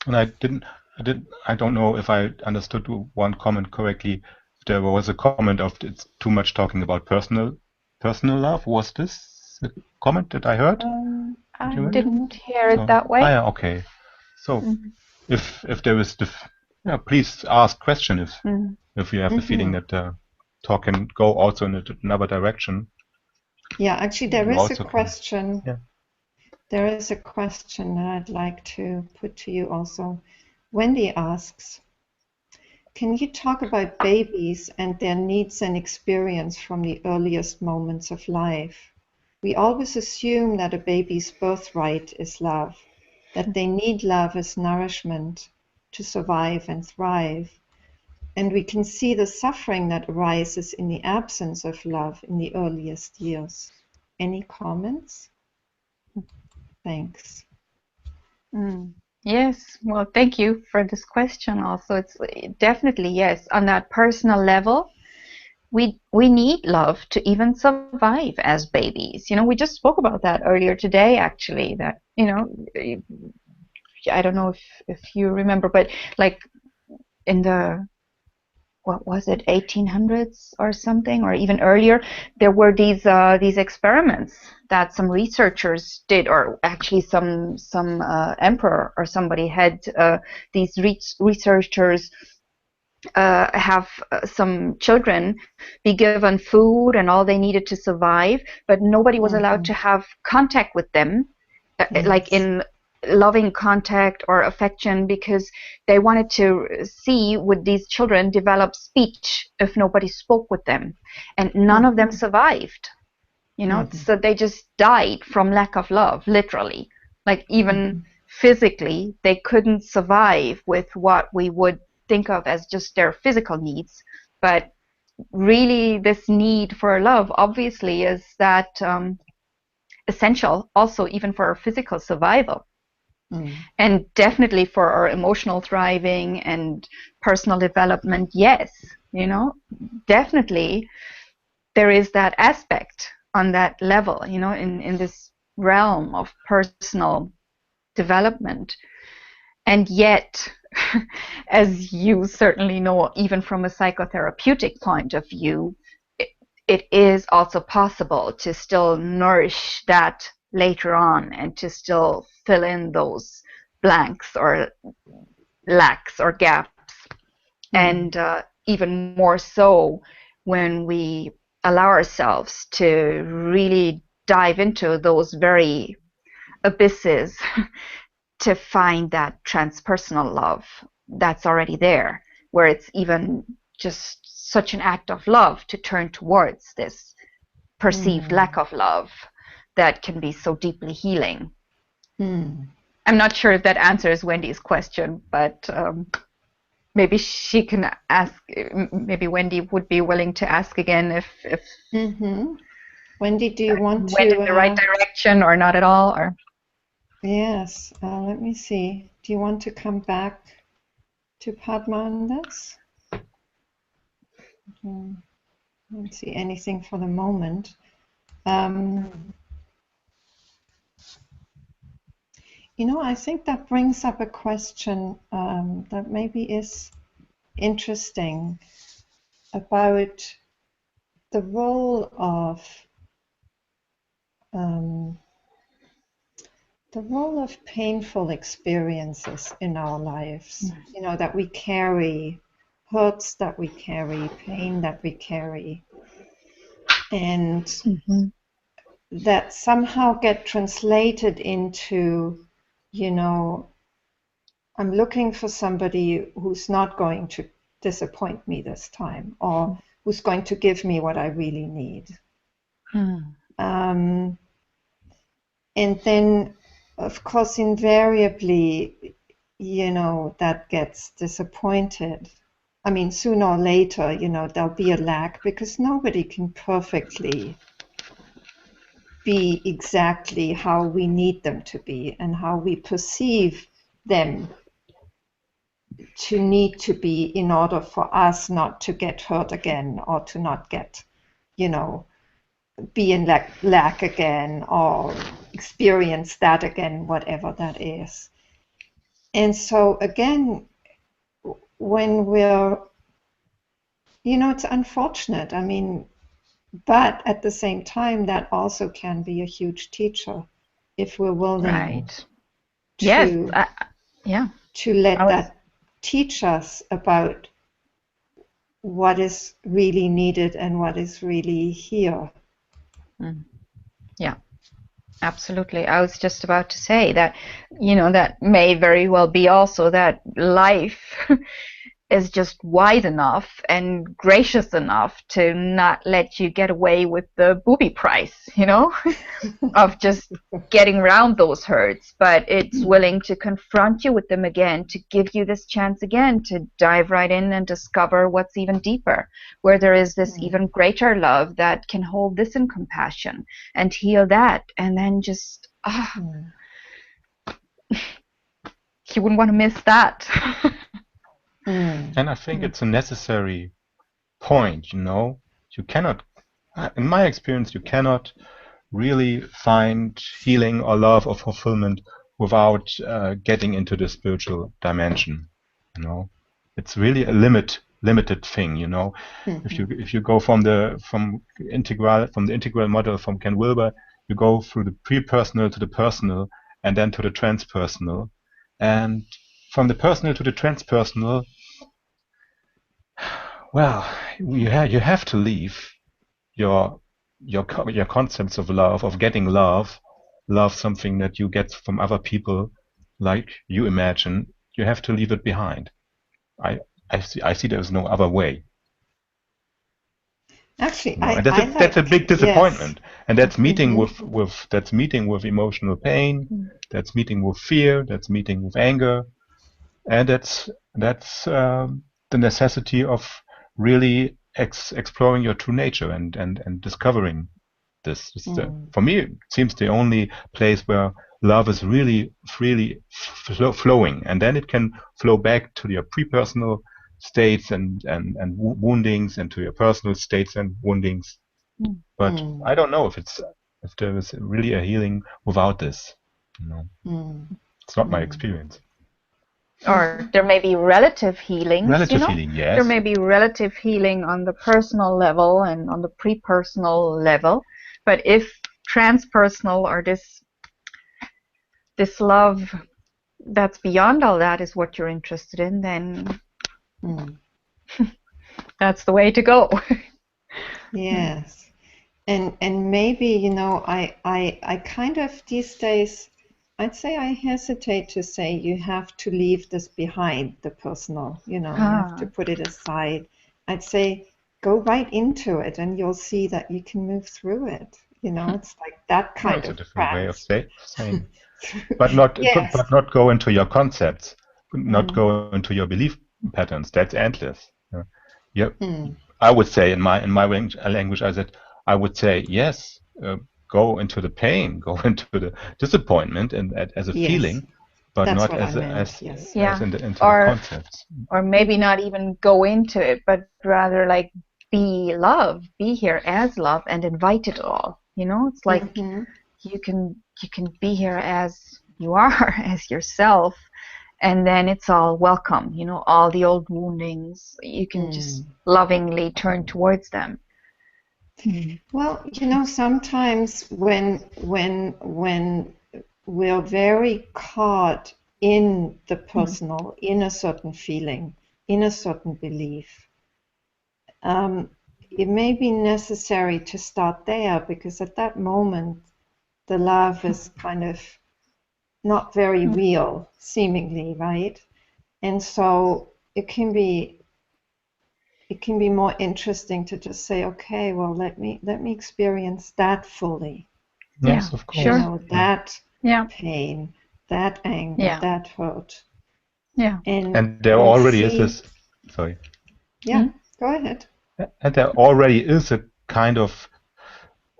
S3: And I don't know if I understood one comment correctly. There was a comment of it's too much talking about personal love. Was this the comment that I heard?
S2: I didn't hear it that way.
S3: Yeah, okay. So if there is please ask question if you have the feeling that talk can go also in another direction.
S1: Yeah, actually there
S3: You
S1: is a
S3: also can.
S1: question.
S3: Yeah.
S1: There is a question that I'd like to put to you also. Wendy asks, can you talk about babies and their needs and experience from the earliest moments of life? We always assume that a baby's birthright is love, that they need love as nourishment to survive and thrive. And we can see the suffering that arises in the absence of love in the earliest years. Any comments? Thanks.
S2: Yes, well, thank you for this question also. It's definitely, yes, on that personal level, we need love to even survive as babies. We just spoke about that earlier today, actually, that, I don't know if you remember, but like in the, what was it, 1800s or something, or even earlier, there were these experiments that some researchers did, or actually some emperor or somebody had these researchers have some children be given food and all they needed to survive, but nobody was allowed to have contact with them, like in loving contact or affection, because they wanted to see would these children develop speech if nobody spoke with them, and none of them survived. So they just died from lack of love, literally. Like even physically, they couldn't survive with what we would think of as just their physical needs. But really, this need for love obviously is that essential also even for our physical survival. And definitely for our emotional thriving and personal development, yes, definitely there is that aspect on that level, in this realm of personal development. And yet, as you certainly know, even from a psychotherapeutic point of view, it is also possible to still nourish that later on and to still fill in those blanks or lacks or gaps. And even more so when we allow ourselves to really dive into those very abysses to find that transpersonal love that's already there, where it's even just such an act of love to turn towards this perceived lack of love that can be so deeply healing. I'm not sure if that answers Wendy's question, but maybe she can ask, maybe Wendy would be willing to ask again if
S1: Wendy, do you want to
S2: went in the right direction or not at all, or?
S1: Yes, let me see. Do you want to come back to Padma on this? I don't see anything for the moment. I think that brings up a question that maybe is interesting about the role of painful experiences in our lives, that we carry, hurts that we carry, pain that we carry, and that somehow get translated into, I'm looking for somebody who's not going to disappoint me this time, or who's going to give me what I really need. And then, of course, invariably, that gets disappointed. I mean, sooner or later, there'll be a lack, because nobody can perfectly be exactly how we need them to be and how we perceive them to need to be in order for us not to get hurt again, or to not get, be in lack again, or experience that again, whatever that is. And so again, when we're, it's unfortunate, I mean, but at the same time, that also can be a huge teacher if we're willing
S2: Right.
S1: to.
S2: Yes. Yeah.
S1: to let
S2: I was,
S1: that teach us about what is really needed and what is really here.
S2: mm, yeah, absolutely. I was just about to say that, that may very well be also that life is just wide enough and gracious enough to not let you get away with the booby price, of just getting around those hurts, but it's willing to confront you with them again, to give you this chance again to dive right in and discover what's even deeper, where there is this even greater love that can hold this in compassion and heal that, and then just you wouldn't want to miss that.
S3: And I think it's a necessary point, You cannot, in my experience, you cannot really find healing or love or fulfillment without getting into the spiritual dimension, It's really a limited thing, If you go from the integral model from Ken Wilber, you go through the pre-personal to the personal and then to the transpersonal. And from the personal to the transpersonal, well, you have to leave your your concepts of love, of getting love something that you get from other people, like you imagine. You have to leave it behind. I see there's no other way.
S1: Actually,
S3: And that's a
S1: like,
S3: big disappointment,
S1: yes.
S3: and that's meeting with emotional pain, that's meeting with fear, that's meeting with anger, and that's the necessity of really exploring your true nature and discovering this. For me, it seems the only place where love is really freely flowing, and then it can flow back to your pre-personal states and woundings, and to your personal states and woundings. But I don't know if there is really a healing without this. It's not my experience.
S2: Or there may be relative healings,
S3: Relative healing, yes.
S2: There may be relative healing on the personal level and on the pre-personal level. But if transpersonal or this love that's beyond all that is what you're interested in, then that's the way to go.
S1: Yes. And maybe, I kind of these days, I'd say I hesitate to say you have to leave this behind, the personal, you have to put it aside. I'd say go right into it and you'll see that you can move through it. It's like that kind
S3: It's a
S1: of
S3: different way of saying.
S1: Yes.
S3: But not go into your concepts, not go into your belief patterns. That's endless. Yeah. I would say in my language, I would say yes. Go into the pain, go into the disappointment, and as a feeling, but
S1: That's
S3: not
S1: what
S3: as
S1: I meant,
S3: as
S1: yes.
S3: into the concepts.
S2: Or maybe not even go into it, but rather like be love, be here as love, and invite it all. It's like you can be here as you are, as yourself, and then it's all welcome. All the old woundings, you can just lovingly turn towards them.
S1: Well, sometimes when we're very caught in the personal, in a certain feeling, in a certain belief, it may be necessary to start there, because at that moment the love is kind of not very real, seemingly, right? And so it can be more interesting to just say, okay, well, let me experience that fully.
S3: Yes, of course.
S1: That pain, that anger, that hurt.
S2: Yeah.
S3: And there already is this. Sorry.
S1: Yeah, go ahead.
S3: And there already is a kind of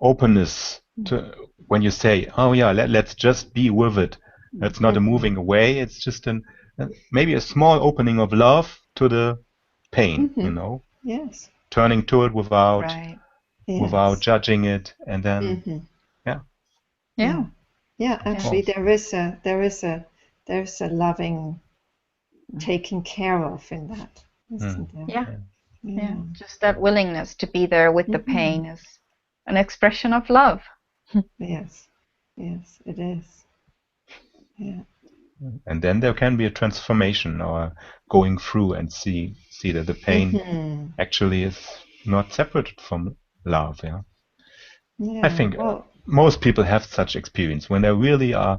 S3: openness to when you say, "Oh yeah, let's just be with it." It's not a moving away. It's just maybe a small opening of love to the pain.
S1: Yes.
S3: Turning to it without judging it, and then
S1: yeah. Actually, there is a loving taking care of in that, isn't there?
S2: Yeah. Just that willingness to be there with the pain is an expression of love.
S1: Yes, it is. Yeah.
S3: And then there can be a transformation or going through and see that the pain actually is not separated from love. Yeah. I
S1: Yeah.
S3: think
S1: Well,
S3: most people have such experience when they really are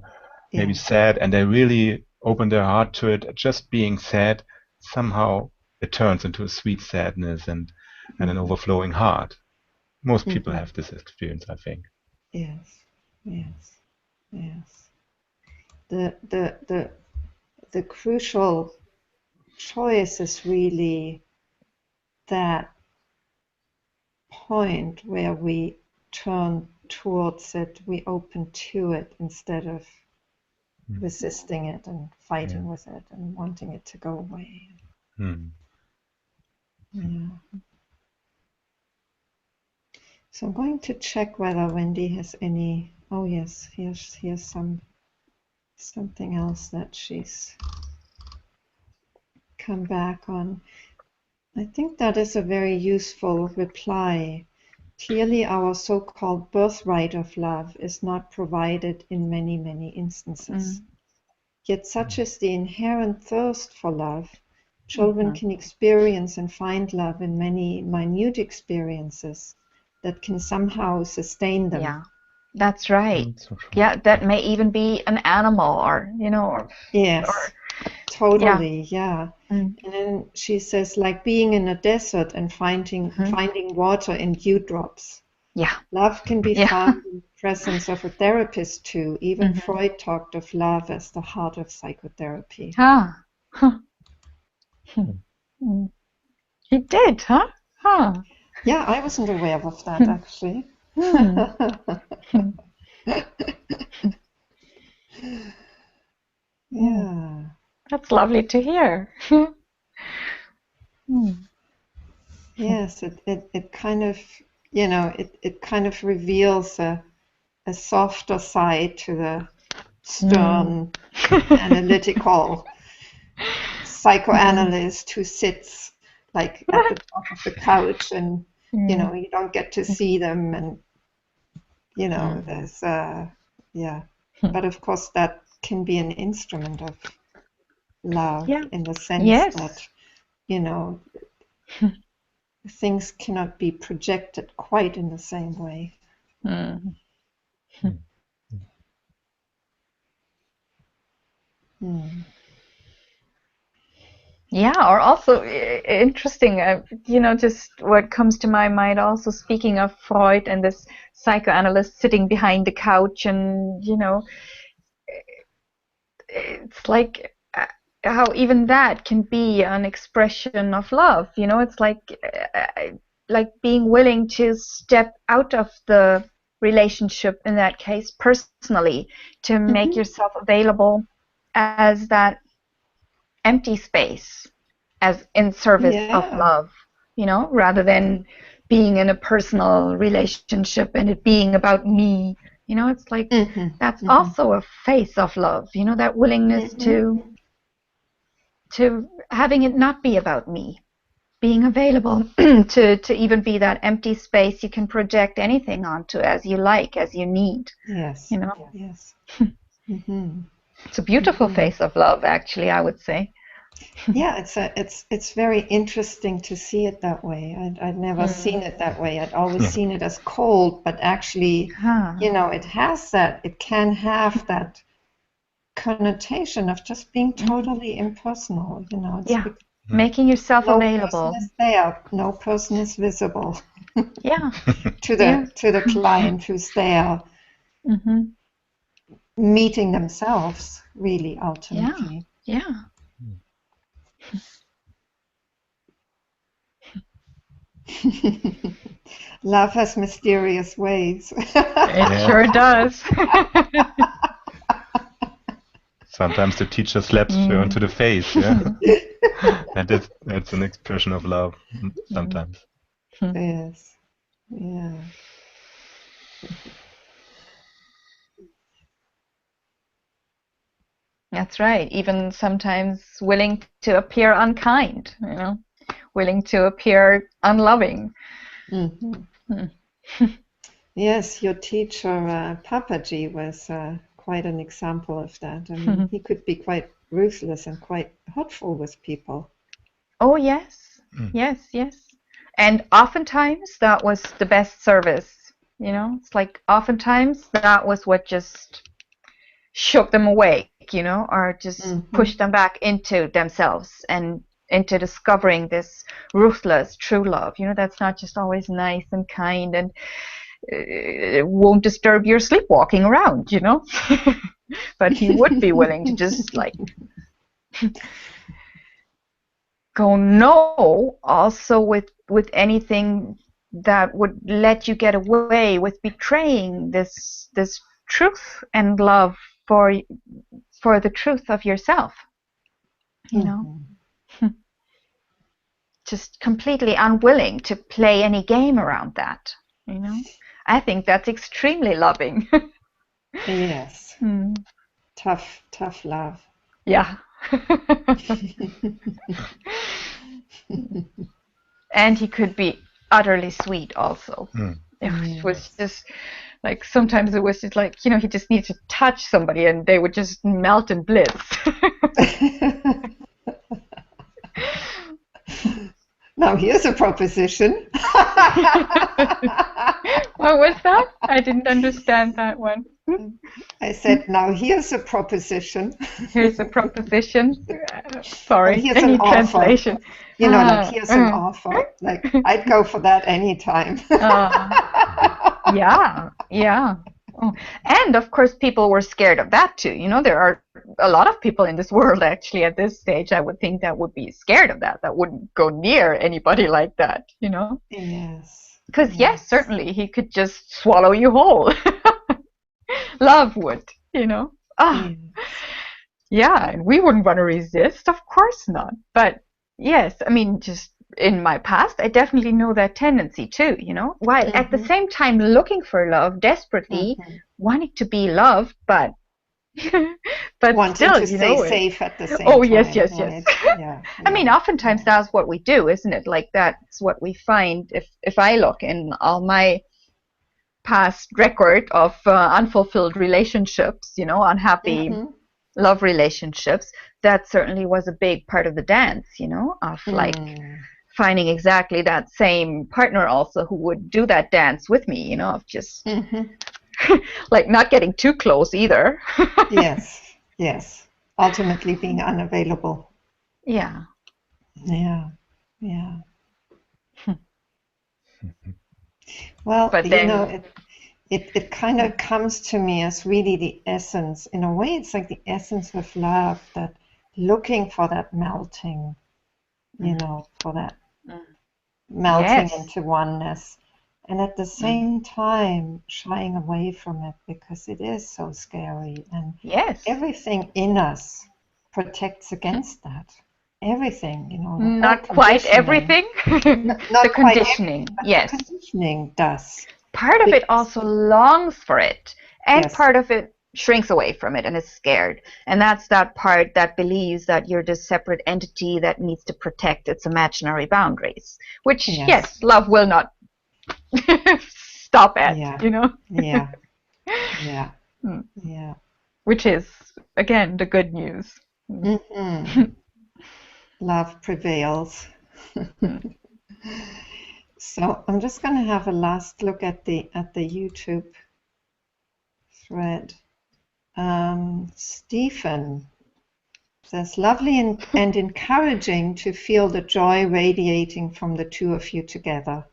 S3: maybe
S1: yes.
S3: sad and they really open their heart to it. Just being sad, somehow it turns into a sweet sadness and an overflowing heart. Most people have this experience, I think.
S1: Yes. Yes. Yes. The crucial choice is really that point where we turn towards it, we open to it instead of resisting it and fighting with it and wanting it to go away. Yeah. So I'm going to check whether Wendy has any. Oh yes, here's something else that she's come back on. I think that is a very useful reply. Clearly, our so-called birthright of love is not provided in many, many instances. Yet such is the inherent thirst for love. Children can experience and find love in many minute experiences that can somehow sustain them.
S2: Yeah, that's right.
S3: So true.
S2: Yeah, that may even be an animal or,
S1: Yes, totally, yeah. And then she says, like being in a desert and finding water in dewdrops.
S2: Yeah.
S1: Love can be found in the presence of a therapist too. Even Freud talked of love as the heart of psychotherapy.
S2: Ah. Huh. He did, huh? Huh.
S1: Yeah, I wasn't aware of that actually. Yeah.
S2: That's lovely to hear.
S1: Yes, it kind of, it kind of reveals a softer side to the stern, analytical psychoanalyst who sits like at the top of the couch and, you don't get to see them and, there's, yeah. But of course that can be an instrument of love in the sense that, things cannot be projected quite in the same way.
S2: Yeah, or also interesting, just what comes to my mind also, speaking of Freud and this psychoanalyst sitting behind the couch and, it's like how even that can be an expression of love. It's like being willing to step out of the relationship, in that case personally, to make yourself available as that empty space, as in service of love, rather than being in a personal relationship and it being about me. It's like that's also a face of love, that willingness to having it not be about me, being available to even be that empty space you can project anything onto as you like, as you need.
S1: Yes. Yes.
S2: It's a beautiful face of love, actually, I would say.
S1: Yeah, it's very interesting to see it that way. I'd never seen it that way. I'd always seen it as cold, but actually, it can have that connotation of just being totally impersonal. It's
S2: making yourself
S1: no
S2: available.
S1: person is there, no person is visible.
S2: Yeah.
S1: to the client who's there, meeting themselves, really, ultimately.
S2: Yeah.
S1: Love has mysterious ways.
S2: It sure does.
S3: Sometimes the teacher slaps her onto the face, and that's an expression of love sometimes.
S1: Yes. Yeah.
S2: That's right. Even sometimes willing to appear unkind, willing to appear unloving.
S1: Yes, your teacher, Papaji, was quite an example of that. I mean, he could be quite ruthless and quite hurtful with people.
S2: Oh, yes. Yes. And oftentimes that was the best service, you know? It's like oftentimes that was what just shook them awake, you know, or just pushed them back into themselves and into discovering this ruthless true love, you know, that's not just always nice and kind and it won't disturb your sleepwalking around, you know. But he would be willing to just like go no also with anything that would let you get away with betraying this truth and love for the truth of yourself, you know. Just completely unwilling to play any game around that, you know. I think that's extremely loving.
S1: Yes. Tough love.
S2: Yeah. And he could be utterly sweet also. It was just like sometimes it was just like, you know, he just needed to touch somebody and they would just melt in bliss.
S1: Now here's a proposition.
S2: What was that? I didn't understand that one.
S1: I said, now here's a proposition.
S2: Here's a proposition. Sorry,
S1: here's
S2: any
S1: an
S2: translation.
S1: Offer. You know, like here's an offer. Like I'd go for that anytime.
S2: Yeah. Oh. And of course, people were scared of that too. You know, there are a lot of people in this world actually at this stage, I would think, that would be scared of that wouldn't go near anybody like that, you know?
S1: Yes.
S2: Because, yes, certainly he could just swallow you whole. Love would, you know? Yeah, and we wouldn't want to resist, of course not. But, yes, I mean, just in my past, I definitely know that tendency too, you know, while at the same time looking for love, desperately wanting to be loved, but
S1: wanting
S2: still,
S1: to
S2: you
S1: stay
S2: know,
S1: safe at the same
S2: oh,
S1: time.
S2: yes.
S1: Right? Yeah.
S2: I mean, oftentimes that's what we do, isn't it? Like that's what we find if I look in all my past record of unfulfilled relationships, you know, unhappy love relationships, that certainly was a big part of the dance, you know, of like finding exactly that same partner also who would do that dance with me, you know, of just like not getting too close either.
S1: Yes. Ultimately being unavailable.
S2: Yeah.
S1: Well,
S2: but then,
S1: you know, it kind of comes to me as really the essence. In a way, it's like the essence of love, that looking for that melting, you know, for that melting into oneness. And at the same time, shying away from it because it is so scary. And everything in us protects against that. Everything, you know.
S2: Not quite everything.
S1: Not
S2: the
S1: quite
S2: conditioning, yes.
S1: The conditioning does.
S2: Part of it also longs for it, and part of it shrinks away from it and is scared. And that's that part that believes that you're this separate entity that needs to protect its imaginary boundaries, which, yes, love will not stop at, you know?
S1: Yeah.
S2: Which is, again, the good news.
S1: Love prevails. So I'm just going to have a last look at the YouTube thread. Stephen says, lovely and encouraging to feel the joy radiating from the two of you together.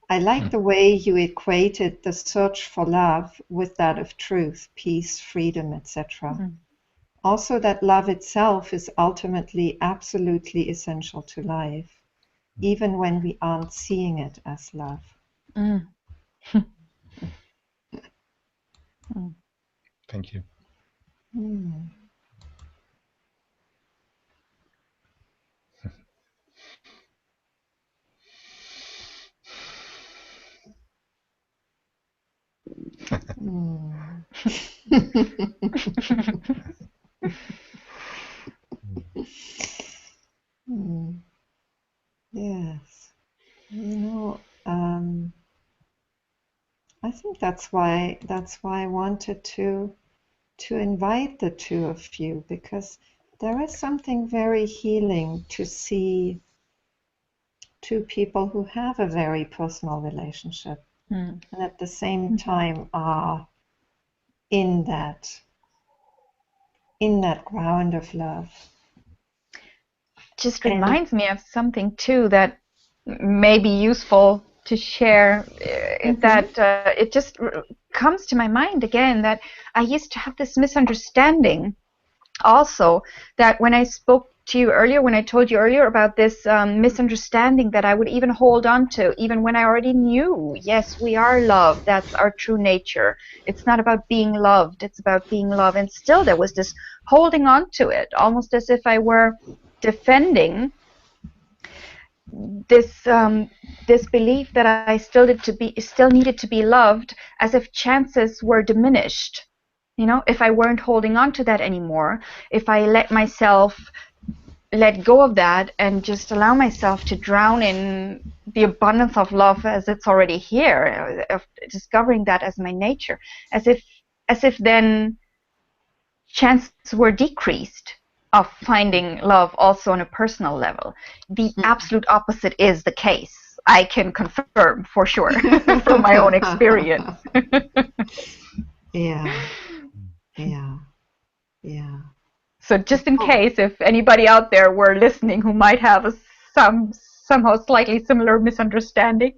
S1: I like the way you equated the search for love with that of truth, peace, freedom, etc. Also that love itself is ultimately absolutely essential to life, even when we aren't seeing it as love.
S3: Thank you.
S1: Yes. You know, I think that's why I wanted to to invite the two of you, because there is something very healing to see two people who have a very personal relationship and at the same time are in that ground of love.
S2: Just reminds me of something too that may be useful to share, that it just comes to my mind again, that I used to have this misunderstanding also, that when I spoke to you earlier, when I told you earlier about this misunderstanding that I would even hold on to, even when I already knew, yes, we are loved, that's our true nature. It's not about being loved, it's about being loved. And still there was this holding on to it, almost as if I were defending this this belief that I still needed to be loved, as if chances were diminished. You know, if I weren't holding on to that anymore, if I let go of that and just allow myself to drown in the abundance of love as it's already here, of discovering that as my nature, as if then chances were decreased of finding love also on a personal level. The absolute opposite is the case. I can confirm for sure from my own experience.
S1: Yeah.
S2: So just in case, if anybody out there were listening who might have somehow slightly similar misunderstanding,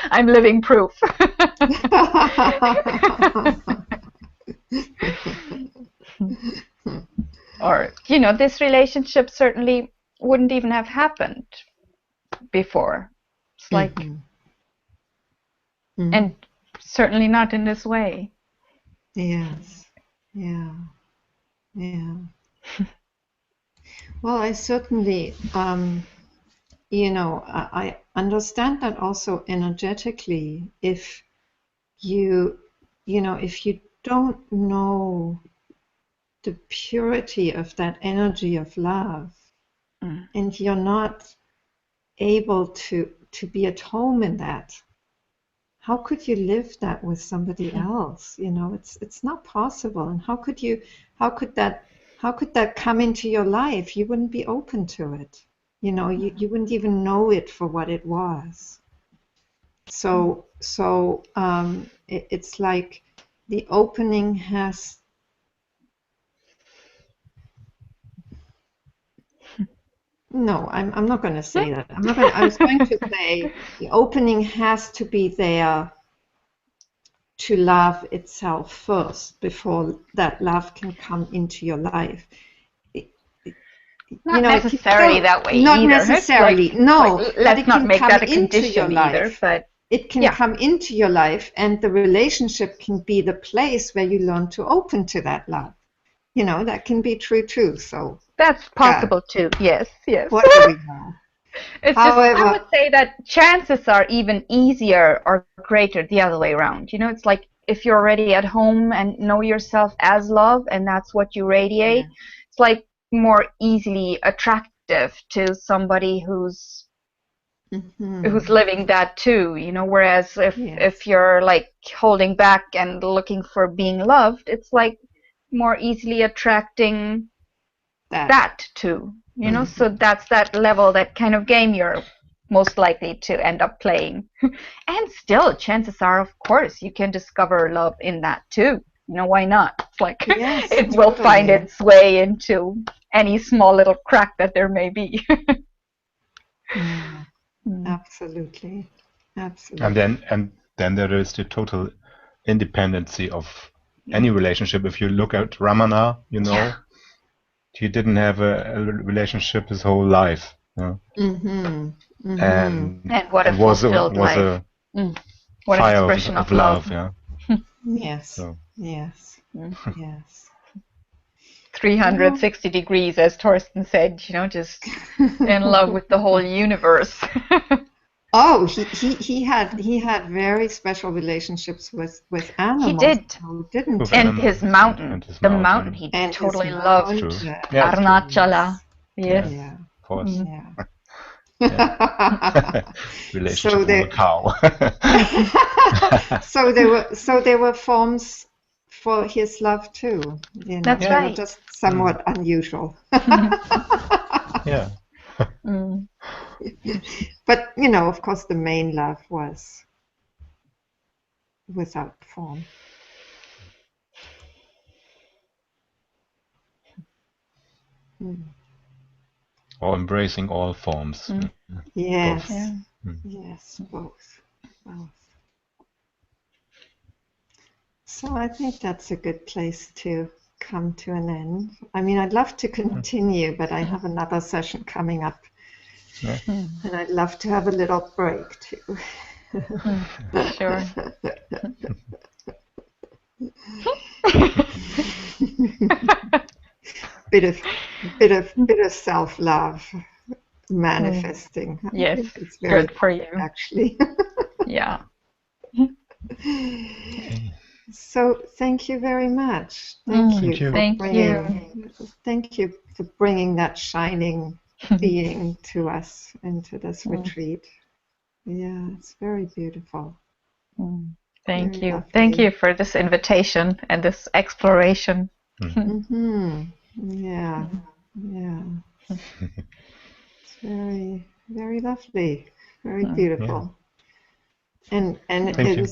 S2: I'm living proof. Or, you know, this relationship certainly wouldn't even have happened before. It's like, and certainly not in this way.
S1: Yes. Yeah. Well, I certainly, you know, I understand that also energetically. If you don't know the purity of that energy of love, and you're not able to be at home in that, how could you live that with somebody else? You know, it's not possible. And how could that come into your life? You wouldn't be open to it. You know, you wouldn't even know it for what it was. So it's like the opening has. No, I'm not going to say that. I was going to say the opening has to be there to love itself first before that love can come into your life.
S2: Not necessarily that way
S1: not
S2: either.
S1: necessarily, no.
S2: Let's not make that a condition either. But
S1: it can come into your life, and the relationship can be the place where you learn to open to that love. You know, that can be true too. So
S2: that's possible too. Yes.
S1: What do we know?
S2: It's However, just, I would say that chances are even easier or greater the other way around. You know, it's like if you're already at home and know yourself as love, and that's what you radiate, it's like more easily attractive to somebody who's living that too. You know, whereas if you're like holding back and looking for being loved, it's like more easily attracting that too. You know, so that's that level, that kind of game you're most likely to end up playing. And still, chances are, of course, you can discover love in that too. You know, why not? It's like it will find its way into any small little crack that there may be.
S1: Absolutely.
S3: And then there is the total independency of any relationship. If you look at Ramana, you know, he didn't have a relationship his whole life. You know? And
S2: what a fulfilled life. What an expression of love.
S3: Yeah.
S1: Yes.
S3: So.
S1: Yes.
S2: 360 degrees, as Torsten said, you know, just in love with the whole universe.
S1: Oh, he had very special relationships with animals.
S2: He did,
S1: didn't he?
S2: And his mountain, the mountain he totally loved. Arunachala. Yes.
S1: Yeah.
S3: Of course.
S1: Relationship
S3: with a cow.
S1: So there were forms for his love too. You know,
S2: That's
S1: they
S3: Yeah.
S1: were
S2: right.
S1: just somewhat unusual.
S3: Yeah.
S2: Mm.
S1: But, you know, of course, the main love was without form. Mm.
S3: Or embracing all forms.
S2: Mm.
S1: Yes,
S2: Yeah.
S1: yes, both, both. So I think that's a good place to come to an end. I mean, I'd love to continue, but I have another session coming up,
S3: Yeah.
S1: and I'd love to have a little break too.
S2: Sure.
S1: bit of self-love manifesting. I
S2: Yes.
S1: think it's very
S2: Good for you.
S1: actually.
S2: Yeah.
S3: Okay.
S1: So thank you very much.
S2: Mm,
S1: Thank you for
S2: thank
S1: bringing. Thank you for bringing that shining being to us into this retreat. Yeah, it's very beautiful.
S2: Thank
S1: Very
S2: you. Thank
S1: lovely.
S2: you for this invitation and this exploration.
S1: Mm-hmm. Yeah, yeah. It's very, very lovely. Very beautiful. And
S3: Thank you.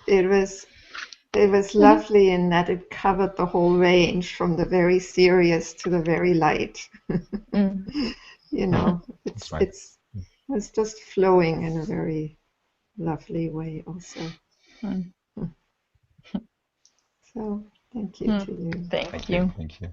S1: it was lovely in that it covered the whole range from the very serious to the very light. You know,
S3: That's right.
S1: it's just flowing in a very lovely way also. So thank you to you.
S2: Thank you.
S3: Thank you.